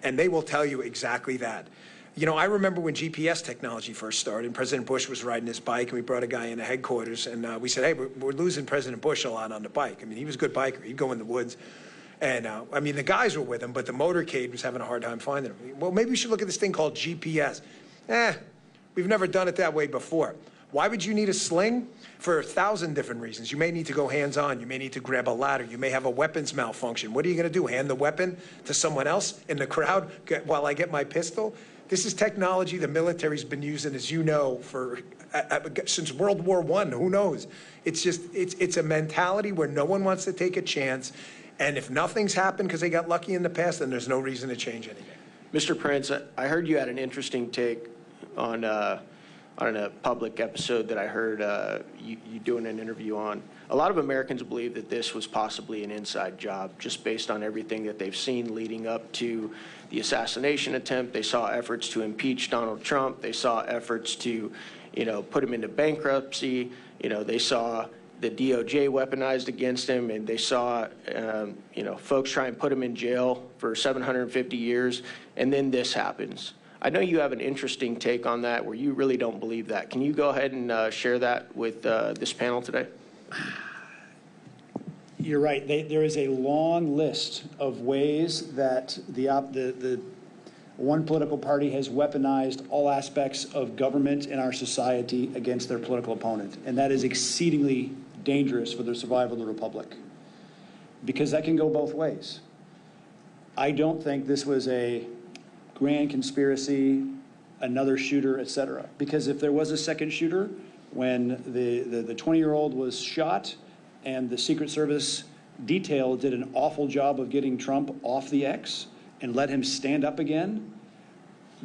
and they will tell you exactly that. You know, I remember when GPS technology first started, and President Bush was riding his bike, and we brought a guy into headquarters, and we said, hey, we're losing President Bush a lot on the bike. I mean, he was a good biker. He'd go in the woods. And, I mean, the guys were with him, but the motorcade was having a hard time finding him. Well, maybe we should look at this thing called GPS. We've never done it that way before. Why would you need a sling? For 1,000 different reasons. You may need to go hands-on. You may need to grab a ladder. You may have a weapons malfunction. What are you going to do, hand the weapon to someone else in the crowd while I get my pistol? This is technology the military's been using, as you know, for since World War I. Who knows? It's just, it's a mentality where no one wants to take a chance. And if nothing's happened because they got lucky in the past, then there's no reason to change anything. Mr. Prince, I heard you had an interesting take on a public episode that I heard you doing an interview on. A lot of Americans believe that this was possibly an inside job, just based on everything that they've seen leading up to the assassination attempt. They saw efforts to impeach Donald Trump. They saw efforts to, put him into bankruptcy. They saw the DOJ weaponized against him, and they saw, folks try and put him in jail for 750 years, and then this happens. I know you have an interesting take on that where you really don't believe that. Can you go ahead and share that with this panel today? You're right. There is a long list of ways that the one political party has weaponized all aspects of government in our society against their political opponent. And that is exceedingly dangerous for the survival of the republic, because that can go both ways. I don't think this was a grand conspiracy, another shooter, et cetera. Because if there was a second shooter, when the 20-year-old was shot and the Secret Service detail did an awful job of getting Trump off the X and let him stand up again,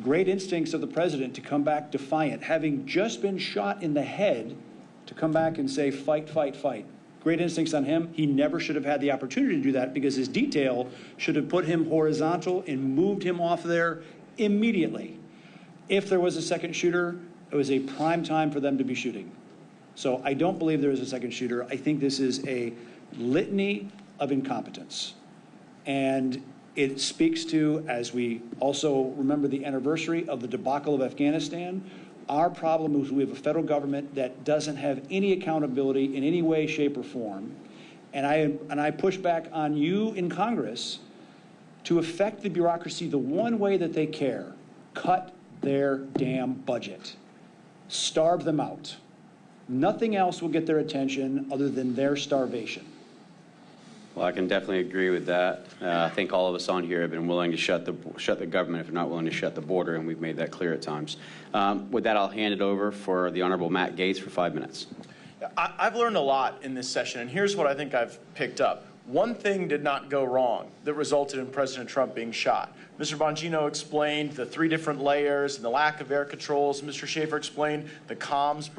great instincts of the president to come back defiant, having just been shot in the head, to come back and say, fight, fight, fight. Great instincts on him. He never should have had the opportunity to do that, because his detail should have put him horizontal and moved him off there immediately. If there was a second shooter, it was a prime time for them to be shooting. So I don't believe there is a second shooter. I think this is a litany of incompetence. And it speaks to, as we also remember the anniversary of the debacle of Afghanistan, our problem is we have a federal government that doesn't have any accountability in any way, shape, or form. And I push back on you in Congress to affect the bureaucracy the one way that they care: cut their damn budget. Starve them out. Nothing else will get their attention other than their starvation. Well, I can definitely agree with that. I think all of us on here have been willing to shut the government if they're not willing to shut the border, and we've made that clear at times. With that, I'll hand it over for the Honorable Matt Gaetz for 5 minutes. I've learned a lot in this session, and here's what I think I've picked up. One thing did not go wrong that resulted in President Trump being shot. Mr. Bongino explained the 3 different layers and the lack of air controls. Mr. Schaefer explained the comms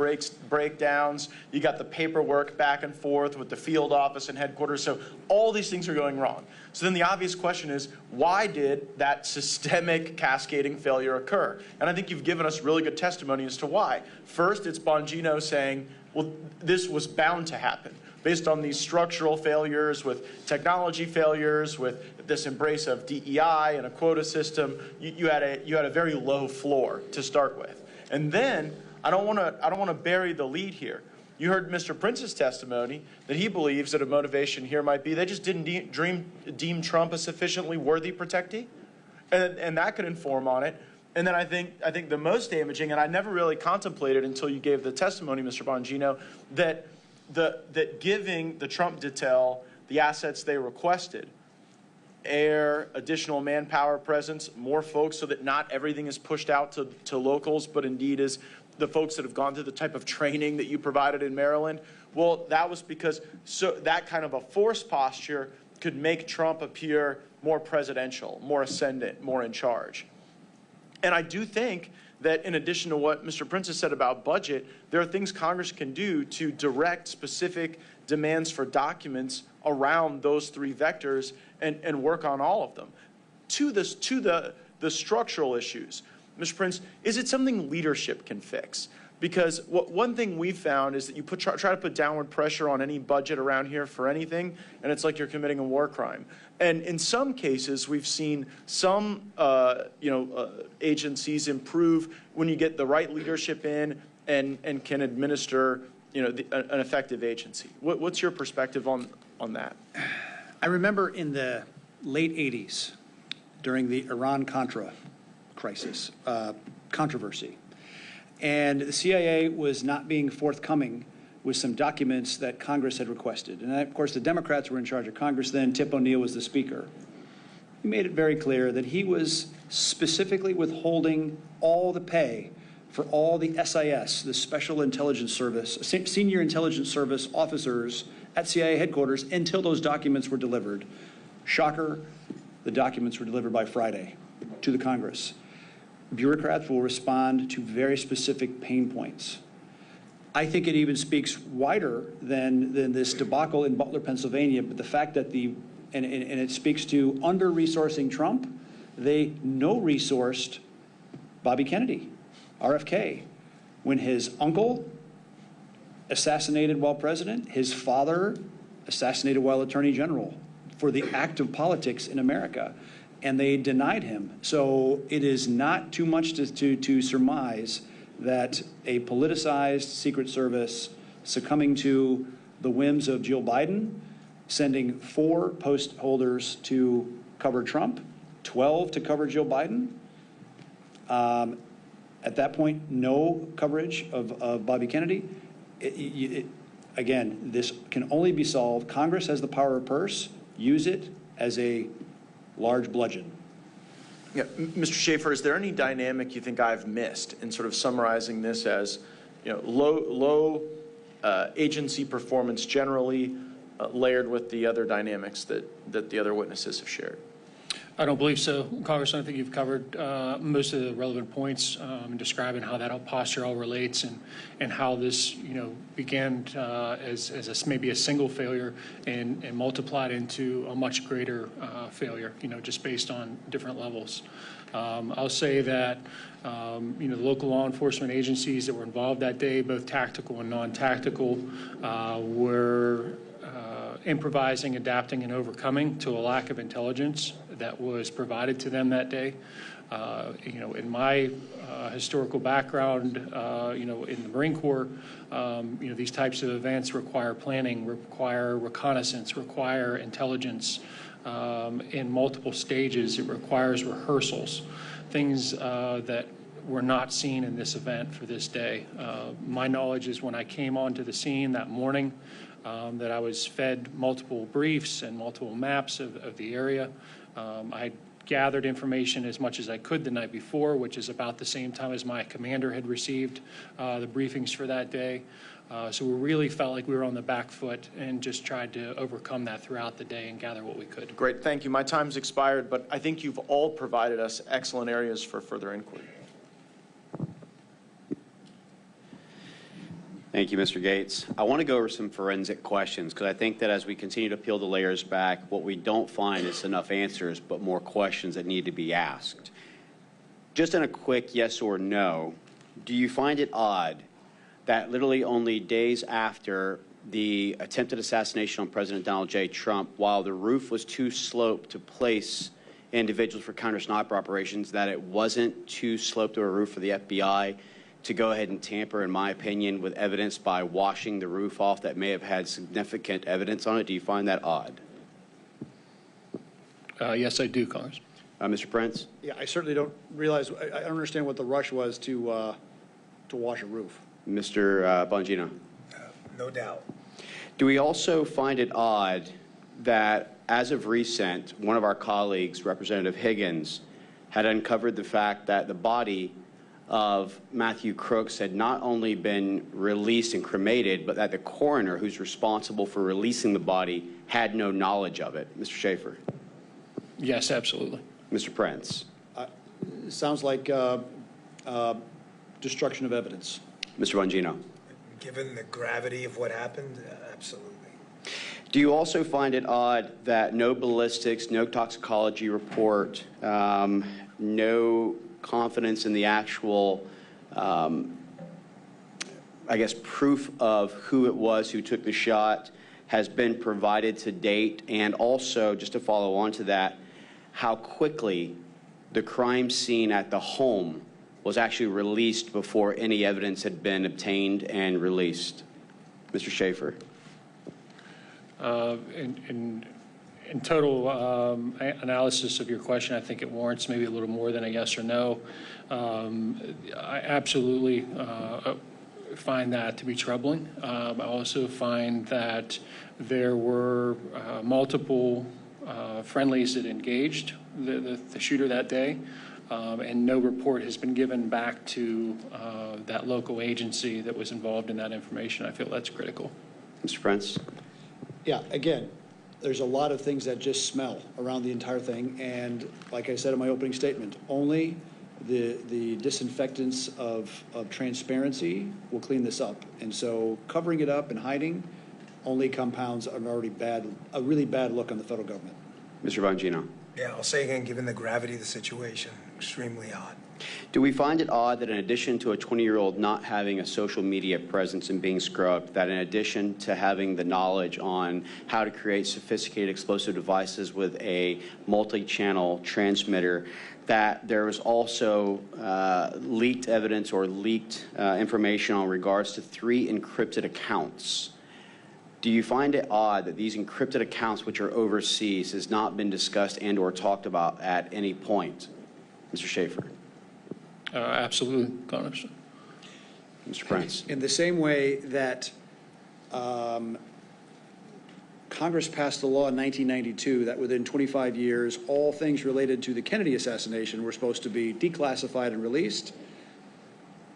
breakdowns. You got the paperwork back and forth with the field office and headquarters. So all these things are going wrong. So then the obvious question is, why did that systemic cascading failure occur? And I think you've given us really good testimony as to why. First, it's Bongino saying, well, this was bound to happen, based on these structural failures, with technology failures, with this embrace of DEI and a quota system. You had a very low floor to start with. And then I don't want to bury the lead here. You heard Mr. Prince's testimony that he believes that a motivation here might be they just didn't deem Trump a sufficiently worthy protectee, and that could inform on it. And then I think the most damaging, and I never really contemplated until you gave the testimony, Mr. Bongino, that giving the Trump detail the assets they requested, air, additional manpower presence, more folks, so that not everything is pushed out to locals, but indeed is the folks that have gone through the type of training that you provided in Maryland. Well, that was because that kind of a force posture could make Trump appear more presidential, more ascendant, more in charge. And I do think that in addition to what Mr. Prince has said about budget, there are things Congress can do to direct specific demands for documents around those 3 vectors and work on all of them. To the structural issues, Mr. Prince, is it something leadership can fix? Because one thing we've found is that you try to put downward pressure on any budget around here for anything, and it's like you're committing a war crime. And in some cases, we've seen some agencies improve when you get the right leadership in and can administer an effective agency. What's your perspective on that? I remember in the late 80s, during the Iran-Contra crisis, controversy, and the CIA was not being forthcoming with some documents that Congress had requested. And of course, the Democrats were in charge of Congress then. Tip O'Neill was the Speaker. He made it very clear that he was specifically withholding all the pay for all the SIS, the Special Intelligence Service, Senior Intelligence Service officers at CIA headquarters until those documents were delivered. Shocker, the documents were delivered by Friday to the Congress. Bureaucrats will respond to very specific pain points. I think it even speaks wider than this debacle in Butler, Pennsylvania, but the fact that and it speaks to under-resourcing Trump, they no-resourced Bobby Kennedy, RFK, when his uncle assassinated while president, his father assassinated while attorney general for the act of politics in America, and they denied him. So it is not too much to surmise that a politicized Secret Service succumbing to the whims of Jill Biden, sending 4 post holders to cover Trump, 12 to cover Jill Biden. At that point, no coverage of Bobby Kennedy. Again, this can only be solved. Congress has the power of purse. Use it as a large bludgeon. Yeah, Mr. Schaefer, is there any dynamic you think I've missed in sort of summarizing this as, low agency performance generally layered with the other dynamics that the other witnesses have shared? I don't believe so, Congressman. I think you've covered most of the relevant points in describing how that posture all relates and how this, began as maybe a single failure and multiplied into a much greater failure, just based on different levels. I'll say that, the local law enforcement agencies that were involved that day, both tactical and non-tactical, were improvising, adapting, and overcoming to a lack of intelligence that was provided to them that day. In my historical background, in the Marine Corps, these types of events require planning, require reconnaissance, require intelligence in multiple stages. It requires rehearsals, things that were not seen in this event for this day. My knowledge is when I came onto the scene that morning, that I was fed multiple briefs and multiple maps of the area. I gathered information as much as I could the night before, which is about the same time as my commander had received the briefings for that day. So we really felt like we were on the back foot and just tried to overcome that throughout the day and gather what we could. Great, thank you. My time's expired, but I think you've all provided us excellent areas for further inquiry. Thank you, Mr. Gates. I want to go over some forensic questions because I think that as we continue to peel the layers back, what we don't find is enough answers, but more questions that need to be asked. Just in a quick yes or no, do you find it odd that literally only days after the attempted assassination on President Donald J. Trump, while the roof was too sloped to place individuals for counter-sniper operations, that it wasn't too sloped to a roof for the FBI to go ahead and tamper, in my opinion, with evidence by washing the roof off that may have had significant evidence on it? Do you find that odd? Yes, I do, Congress. Mr. Prince? Yeah, I certainly don't realize, I don't understand what the rush was to wash a roof. Mr. Bongino? No doubt. Do we also find it odd that, as of recent, one of our colleagues, Representative Higgins, had uncovered the fact that the body of Matthew Crooks had not only been released and cremated, but that the coroner who's responsible for releasing the body had no knowledge of it? Mr. Schaefer? Yes, absolutely. Mr. Prince? It sounds like destruction of evidence. Mr. Bongino? Given the gravity of what happened, absolutely. Do you also find it odd that no ballistics, no toxicology report, no confidence in the actual, proof of who it was who took the shot has been provided to date? And also, just to follow on to that, how quickly the crime scene at the home was actually released before any evidence had been obtained and released? Mr. Schaefer? In total analysis of your question, I think it warrants maybe a little more than a yes or no. I absolutely find that to be troubling. I also find that there were multiple friendlies that engaged the shooter that day, and no report has been given back to that local agency that was involved in that information. I feel that's critical. Mr. Prince? Yeah, again, there's a lot of things that just smell around the entire thing, and like I said in my opening statement, only the disinfectants of transparency will clean this up. And so covering it up and hiding only compounds an already a really bad look on the federal government. Mr. Bongino? Yeah, I'll say again, given the gravity of the situation, extremely odd. Do we find it odd that in addition to a 20-year-old not having a social media presence and being scrubbed, that in addition to having the knowledge on how to create sophisticated explosive devices with a multi-channel transmitter, that there was also leaked evidence or leaked information on regards to 3 encrypted accounts? Do you find it odd that these encrypted accounts, which are overseas, has not been discussed and or talked about at any point? Mr. Schaefer? Absolutely, Congressman. Mr. Prince? In the same way that Congress passed a law in 1992 that within 25 years, all things related to the Kennedy assassination were supposed to be declassified and released,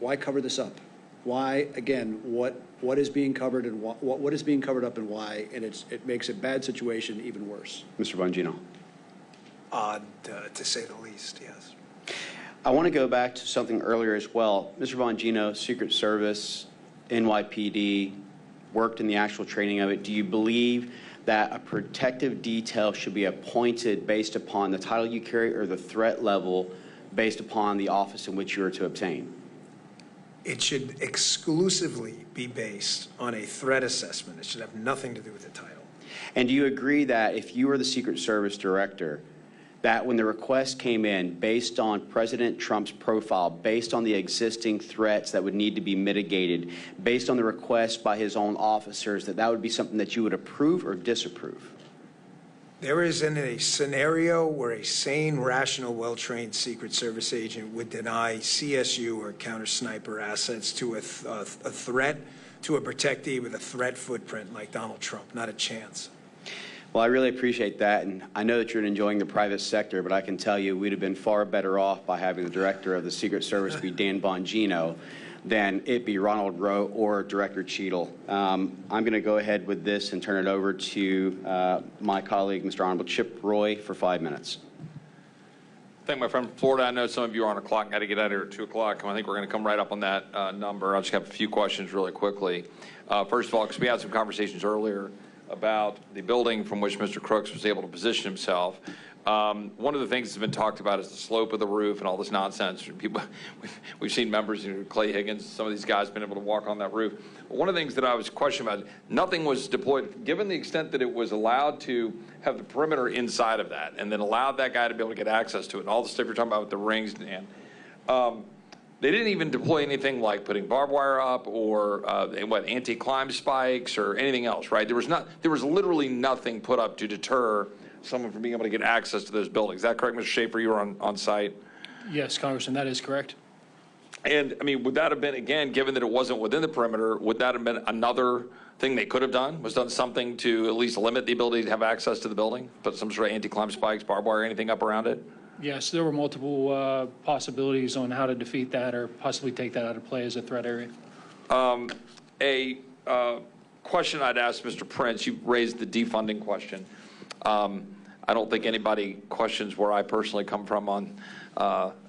why cover this up? Why, again, what is being covered and what is being covered up and why? And it makes a bad situation even worse. Mr. Bongino? Odd, to say the least, yes. I want to go back to something earlier as well. Mr. Bongino, Secret Service, NYPD, worked in the actual training of it. Do you believe that a protective detail should be appointed based upon the title you carry or the threat level based upon the office in which you are to obtain? It should exclusively be based on a threat assessment. It should have nothing to do with the title. And do you agree that if you were the Secret Service director, that when the request came in based on President Trump's profile, based on the existing threats that would need to be mitigated, based on the request by his own officers, that would be something that you would approve or disapprove? There isn't a scenario where a sane, rational, well-trained Secret Service agent would deny CSU or counter-sniper assets to a threat, to a protectee with a threat footprint like Donald Trump. Not a chance. Well, I really appreciate that, and I know that you're enjoying the private sector, but I can tell you we'd have been far better off by having the director of the Secret Service be Dan Bongino than it be Ronald Rowe or Director Cheadle. I'm going to go ahead with this and turn it over to my colleague, Mr. Honorable Chip Roy, for 5 minutes. Thank my friend from Florida. I know some of you are on a clock. Got to get out of here at 2 o'clock. I think we're going to come right up on that number. I'll just have a few questions really quickly. First of all, because we had some conversations earlier about the building from which Mr. Crooks was able to position himself. One of the things that's been talked about is the slope of the roof and all this nonsense. People, we've seen members, Clay Higgins, some of these guys been able to walk on that roof. But one of the things that I was questioning about, nothing was deployed, given the extent that it was allowed to have the perimeter inside of that, and then allowed that guy to be able to get access to it, and all the stuff you're talking about with the rings, and they didn't even deploy anything like putting barbed wire up or anti-climb spikes or anything else, right? There was literally nothing put up to deter someone from being able to get access to those buildings. Is that correct, Mr. Schaefer? You were on site? Yes, Congressman, that is correct. And, I mean, would that have been, again, given that it wasn't within the perimeter, would that have been another thing they could have done? Was done something to at least limit the ability to have access to the building? Put some sort of anti-climb spikes, barbed wire, anything up around it? Yes, there were multiple possibilities on how to defeat that or possibly take that out of play as a threat area. A question I'd ask Mr. Prince, you raised the defunding question. I don't think anybody questions where I personally come from on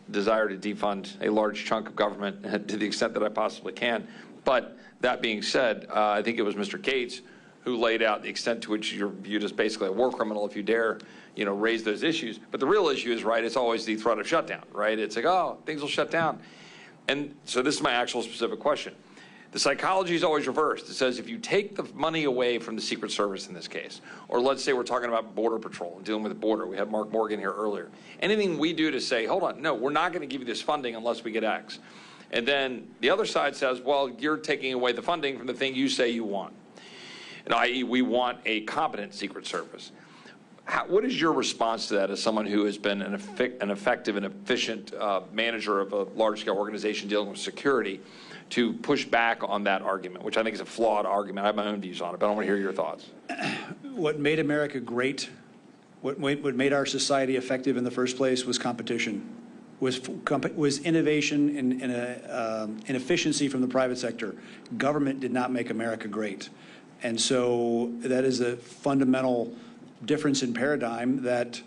desire to defund a large chunk of government to the extent that I possibly can. But that being said, I think it was Mr. Gates who laid out the extent to which you're viewed as basically a war criminal if you dare, raise those issues. But the real issue is, right, it's always the threat of shutdown, right? It's like, oh, things will shut down. And so this is my actual specific question. The psychology is always reversed. It says if you take the money away from the Secret Service in this case, or let's say we're talking about Border Patrol and dealing with the border. We had Mark Morgan here earlier. Anything we do to say, hold on, no, we're not going to give you this funding unless we get X. And then the other side says, well, you're taking away the funding from the thing you say you want. And i.e., we want a competent Secret Service. what is your response to that as someone who has been an effective and efficient manager of a large-scale organization dealing with security, to push back on that argument, which I think is a flawed argument? I have my own views on it, but I want to hear your thoughts. What made America great, what made our society effective in the first place was competition, was innovation and efficiency from the private sector. Government did not make America great. And so that is a fundamental difference in paradigm that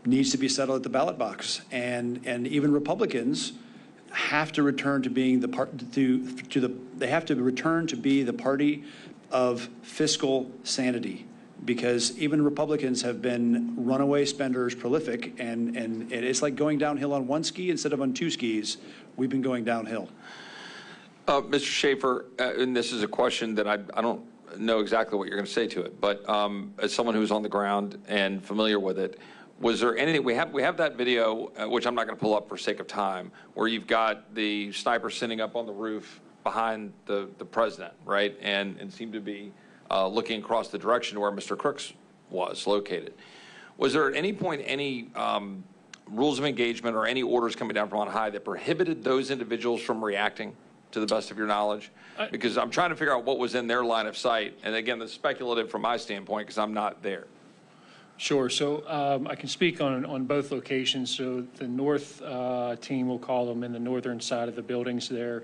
needs to be settled at the ballot box. And even Republicans have to return to being they have to return to be the party of fiscal sanity, because even Republicans have been runaway spenders, prolific, and it's like going downhill on one ski instead of on two skis. We've been going downhill. Mr. Schaefer, and this is a question that I don't know exactly what you're going to say to it, but as someone who's on the ground and familiar with it, was there anything, we have that video, which I'm not going to pull up for sake of time, where you've got the sniper sitting up on the roof behind the president, right, and seemed to be looking across the direction where Mr. Crooks was located. Was there at any point any rules of engagement or any orders coming down from on high that prohibited those individuals from reacting, to the best of your knowledge? Because I'm trying to figure out what was in their line of sight. And again, that's speculative from my standpoint because I'm not there. Sure. So I can speak on both locations. So the north team, we'll call them, in the northern side of the buildings there,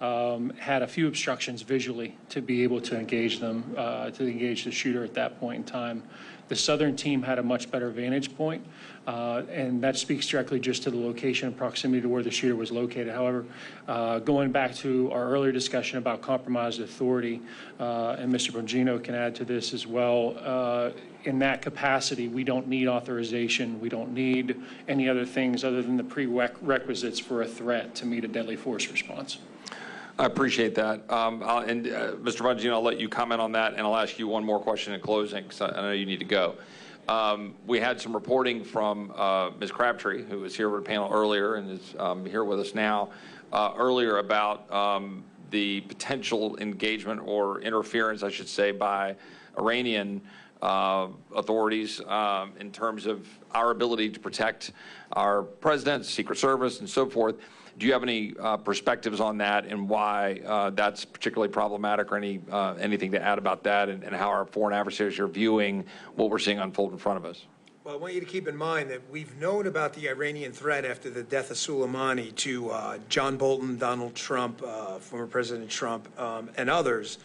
had a few obstructions visually to be able to engage them, to engage the shooter at that point in time. The southern team had a much better vantage point, and that speaks directly just to the location and proximity to where the shooter was located. However, going back to our earlier discussion about compromised authority, and Mr. Bongino can add to this as well, in that capacity, we don't need authorization. We don't need any other things other than the prerequisites for a threat to meet a deadly force response. I appreciate that. Mr. Bongino, I'll let you comment on that, and I'll ask you one more question in closing, because I know you need to go. We had some reporting from Ms. Crabtree, who was here with the panel earlier and is here with us now, earlier about the potential engagement or interference, I should say, by Iranian authorities in terms of our ability to protect our president, Secret Service, and so forth. Do you have any perspectives on that and why that's particularly problematic, or anything to add about that, and how our foreign adversaries are viewing what we're seeing unfold in front of us? Well, I want you to keep in mind that we've known about the Iranian threat after the death of Soleimani to John Bolton, Donald Trump, former President Trump, and others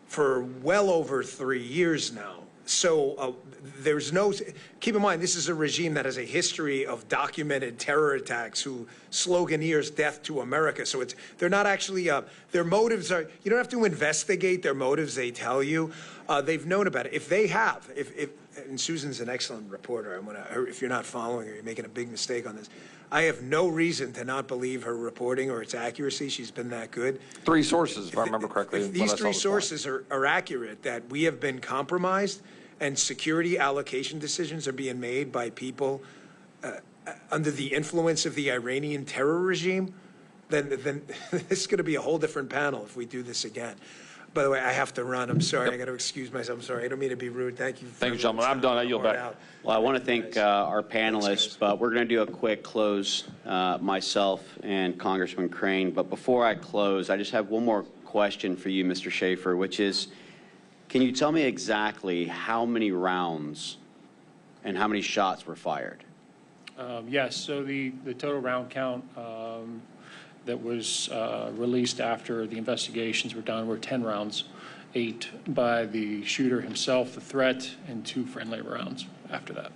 for well over 3 years now. So there's no, keep in mind, this is a regime that has a history of documented terror attacks who sloganeers death to America. So they're not actually, their motives are, you don't have to investigate their motives, they tell you. They've known about it. If they have, and Susan's an excellent reporter, if you're not following her, you're making a big mistake on this. I have no reason to not believe her reporting or its accuracy. She's been that good. 3 sources, if I remember correctly. If these 3 sources are accurate, that we have been compromised and security allocation decisions are being made by people under the influence of the Iranian terror regime, then this is going to be a whole different panel if we do this again. By the way, I have to run. I'm sorry. I got to excuse myself. I'm sorry. I don't mean to be rude. Thank you. Thank you, gentlemen. I'm done. I yield back. Well, I want to thank our panelists, but we're going to do a quick close, myself and Congressman Crane. But before I close, I just have one more question for you, Mr. Schaefer, which is, can you tell me exactly how many rounds and how many shots were fired? Yes. So the total round count that was released after the investigations were done were 10 rounds, 8 by the shooter himself, the threat, and 2 friendly rounds after that.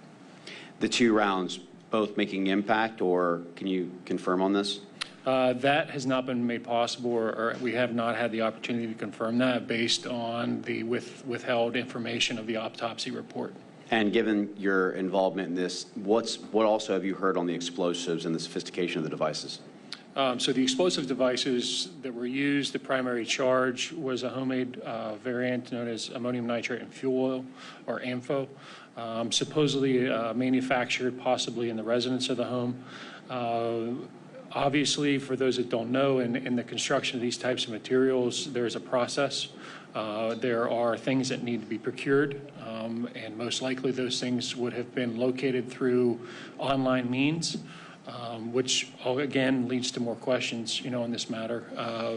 The 2 rounds both making impact, or can you confirm on this? That has not been made possible, or we have not had the opportunity to confirm that based on the withheld information of the autopsy report. And given your involvement in this, what also have you heard on the explosives and the sophistication of the devices? So the explosive devices that were used, the primary charge was a homemade variant known as ammonium nitrate and fuel oil, or AMFO, supposedly manufactured possibly in the residence of the home. Obviously, for those that don't know, in the construction of these types of materials, there's a process. There are things that need to be procured, and most likely those things would have been located through online means, which again leads to more questions, in this matter.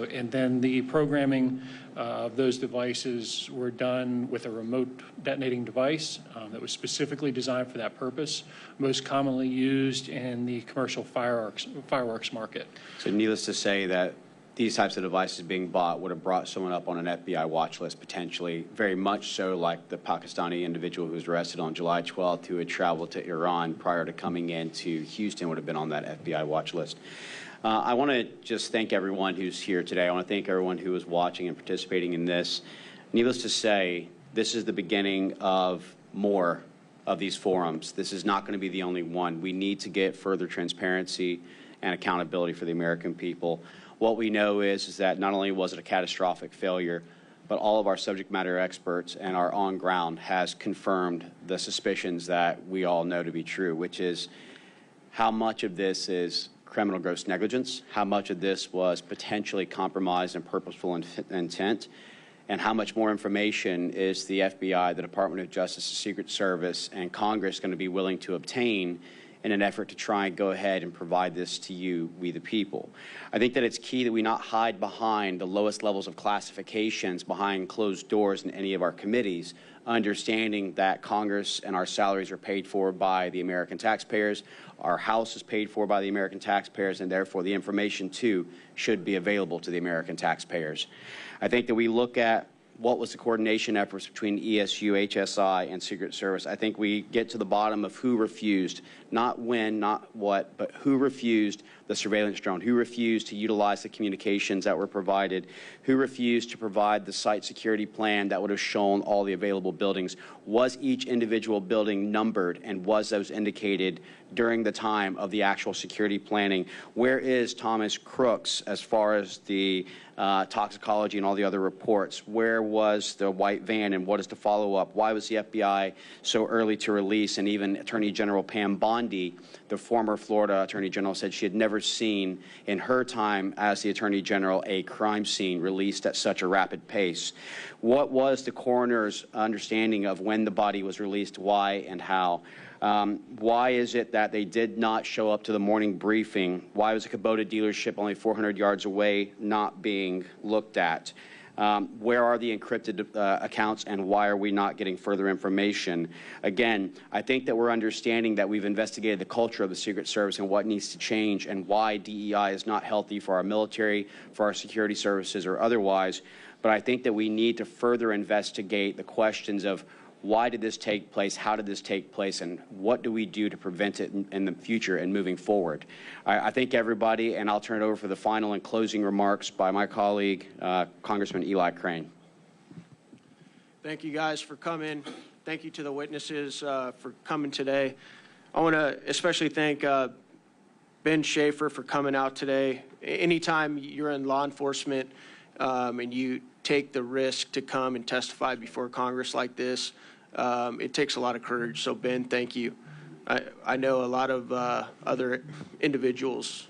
And then the programming of those devices were done with a remote detonating device that was specifically designed for that purpose, most commonly used in the commercial fireworks market. So needless to say that these types of devices being bought would have brought someone up on an FBI watch list potentially, very much so like the Pakistani individual who was arrested on July 12th who had traveled to Iran prior to coming into Houston would have been on that FBI watch list. I want to just thank everyone who's here today. I want to thank everyone who is watching and participating in this. Needless to say, this is the beginning of more of these forums. This is not going to be the only one. We need to get further transparency and accountability for the American people. What we know is that not only was it a catastrophic failure, but all of our subject matter experts and our on ground has confirmed the suspicions that we all know to be true, which is how much of this is criminal gross negligence, how much of this was potentially compromised and purposeful intent, and how much more information is the FBI, the Department of Justice, the Secret Service, and Congress going to be willing to obtain in an effort to try and go ahead and provide this to you, we the people. I think that it's key that we not hide behind the lowest levels of classifications behind closed doors in any of our committees, understanding that Congress and our salaries are paid for by the American taxpayers, our House is paid for by the American taxpayers, and therefore the information, too, should be available to the American taxpayers. I think that we look at what was the coordination efforts between ESU, HSI, and Secret Service. I think we get to the bottom of who refused, not when, not what, but who refused the surveillance drone, who refused to utilize the communications that were provided, who refused to provide the site security plan that would have shown all the available buildings. Was each individual building numbered, and was those indicated during the time of the actual security planning? Where is Thomas Crooks as far as the toxicology and all the other reports? Where was the white van, and what is the follow-up? Why was the FBI so early to release? And even Attorney General Pam Bondi, the former Florida Attorney General, said she had never seen in her time as the Attorney General a crime scene released at such a rapid pace. What was the coroner's understanding of when the body was released, why and how? Why is it that they did not show up to the morning briefing? Why was a Kubota dealership only 400 yards away not being looked at? Where are the encrypted accounts, and why are we not getting further information? Again, I think that we're understanding that we've investigated the culture of the Secret Service and what needs to change, and why DEI is not healthy for our military, for our security services, or otherwise. But I think that we need to further investigate the questions of why did this take place, how did this take place, and what do we do to prevent it in the future and moving forward? I thank everybody, and I'll turn it over for the final and closing remarks by my colleague, Congressman Eli Crane. Thank you guys for coming. Thank you to the witnesses for coming today. I want to especially thank Ben Schaefer for coming out today. Anytime you're in law enforcement and you take the risk to come and testify before Congress like this, it takes a lot of courage. So, Ben, thank you. I know a lot of other individuals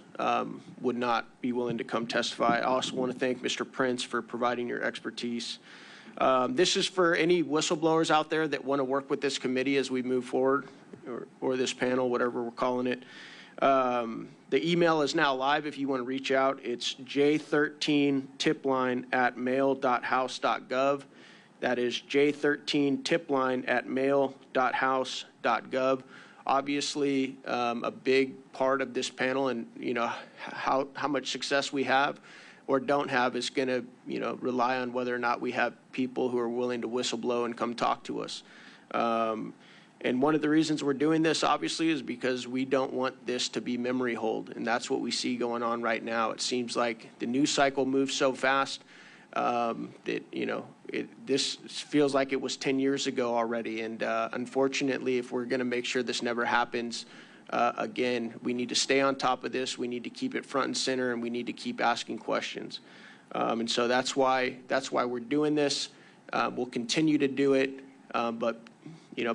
would not be willing to come testify. I also want to thank Mr. Prince for providing your expertise. This is for any whistleblowers out there that want to work with this committee as we move forward, or this panel, whatever we're calling it. The email is now live if you want to reach out. It's j13tipline@mail.house.gov. That is j13tipline@mail.house.gov. Obviously, a big part of this panel, and how much success we have or don't have is going to rely on whether or not we have people who are willing to whistleblow and come talk to us. And one of the reasons we're doing this, obviously, is because we don't want this to be memory hold, and that's what we see going on right now. It seems like the news cycle moves so fast that this feels like it was 10 years ago already. And unfortunately, if we're going to make sure this never happens again, we need to stay on top of this. We need to keep it front and center, and we need to keep asking questions. And so that's why we're doing this. We'll continue to do it, but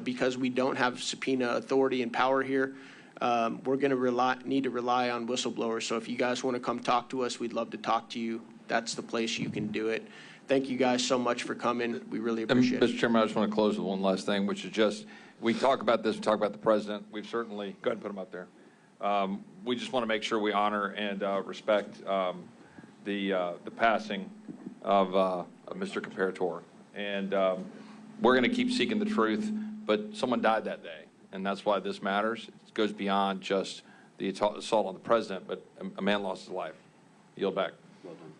because we don't have subpoena authority and power here, we're going to need to rely on whistleblowers. So if you guys want to come talk to us, we'd love to talk to you. That's the place you can do it. Thank you guys so much for coming. We really appreciate it. Mr. Chairman, I just want to close with one last thing, which is just, we talk about this, we talk about the president. We've certainly, go ahead and put him up there. We just want to make sure we honor and respect the passing of Mr. Comparator. And we're going to keep seeking the truth, but someone died that day, and that's why this matters. It goes beyond just the assault on the president, but a man lost his life. Yield back. Well done.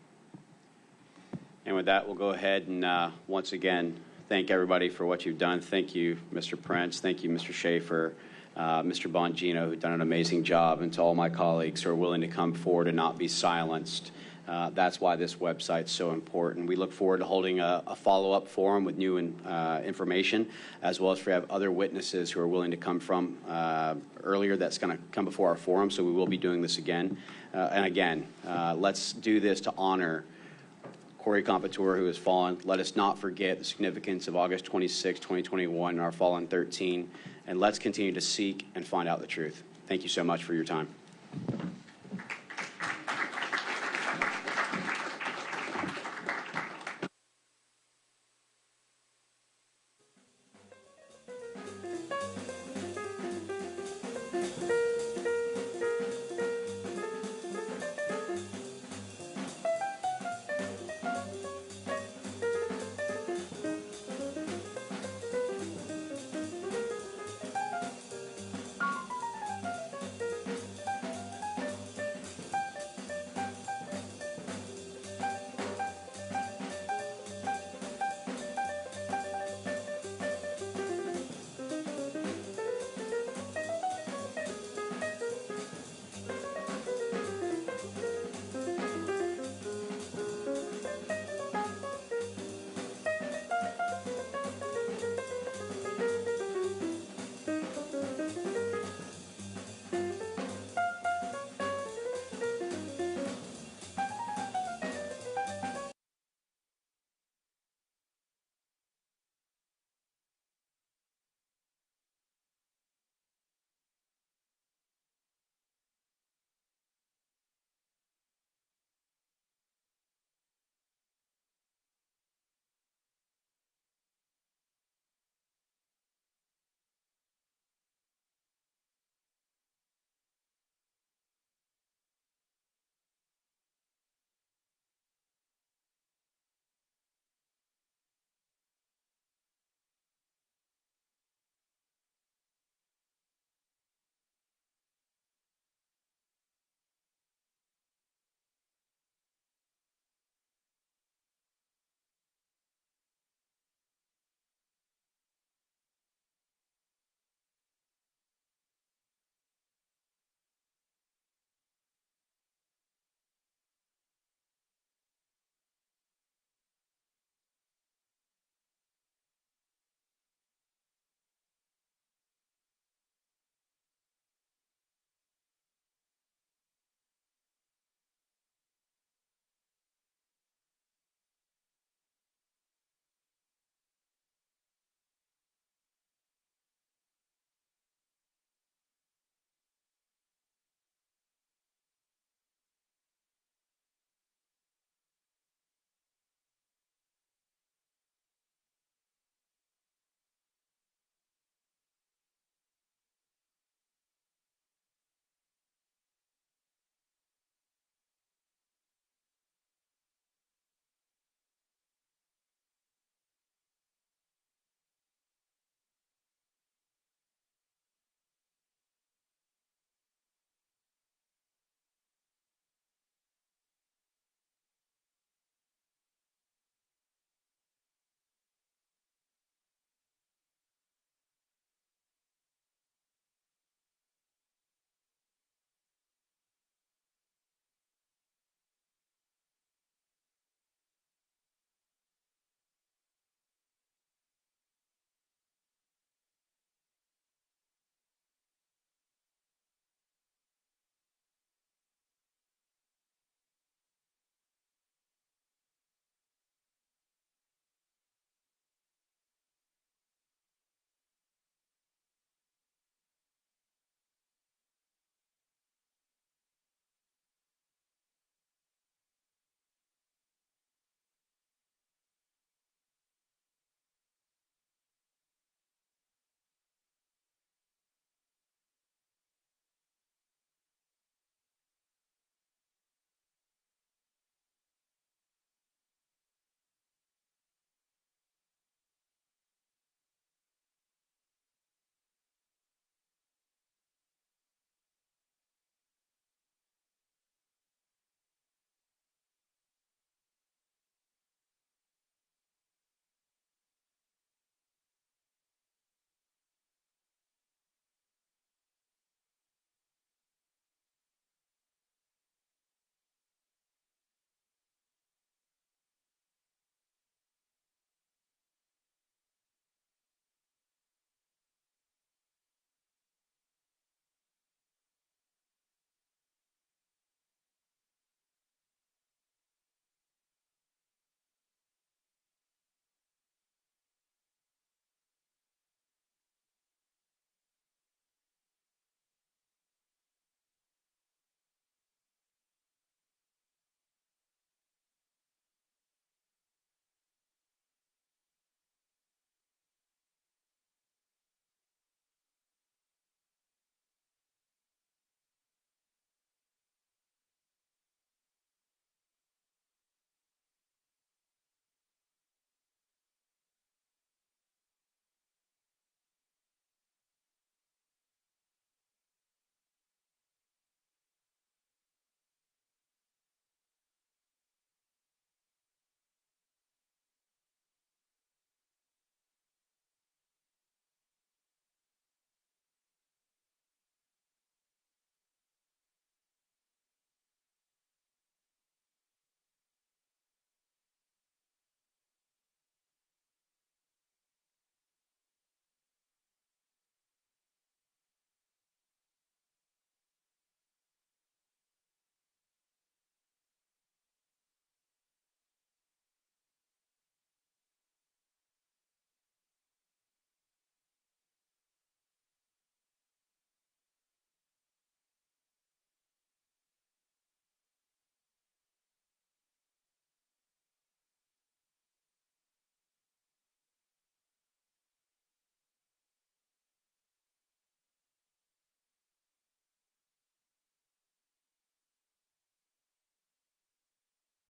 And with that, we'll go ahead and once again thank everybody for what you've done. Thank you, Mr. Prince. Thank you, Mr. Schaefer, Mr. Bongino, who've done an amazing job, and to all my colleagues who are willing to come forward and not be silenced. That's why this website's so important. We look forward to holding a follow-up forum with new information, as well as if we have other witnesses who are willing to come from earlier that's going to come before our forum, so we will be doing this again. And again, let's do this to honor Corey Comparator, who has fallen. Let us not forget the significance of August 26, 2021, and our fallen 13, and let's continue to seek and find out the truth. Thank you so much for your time.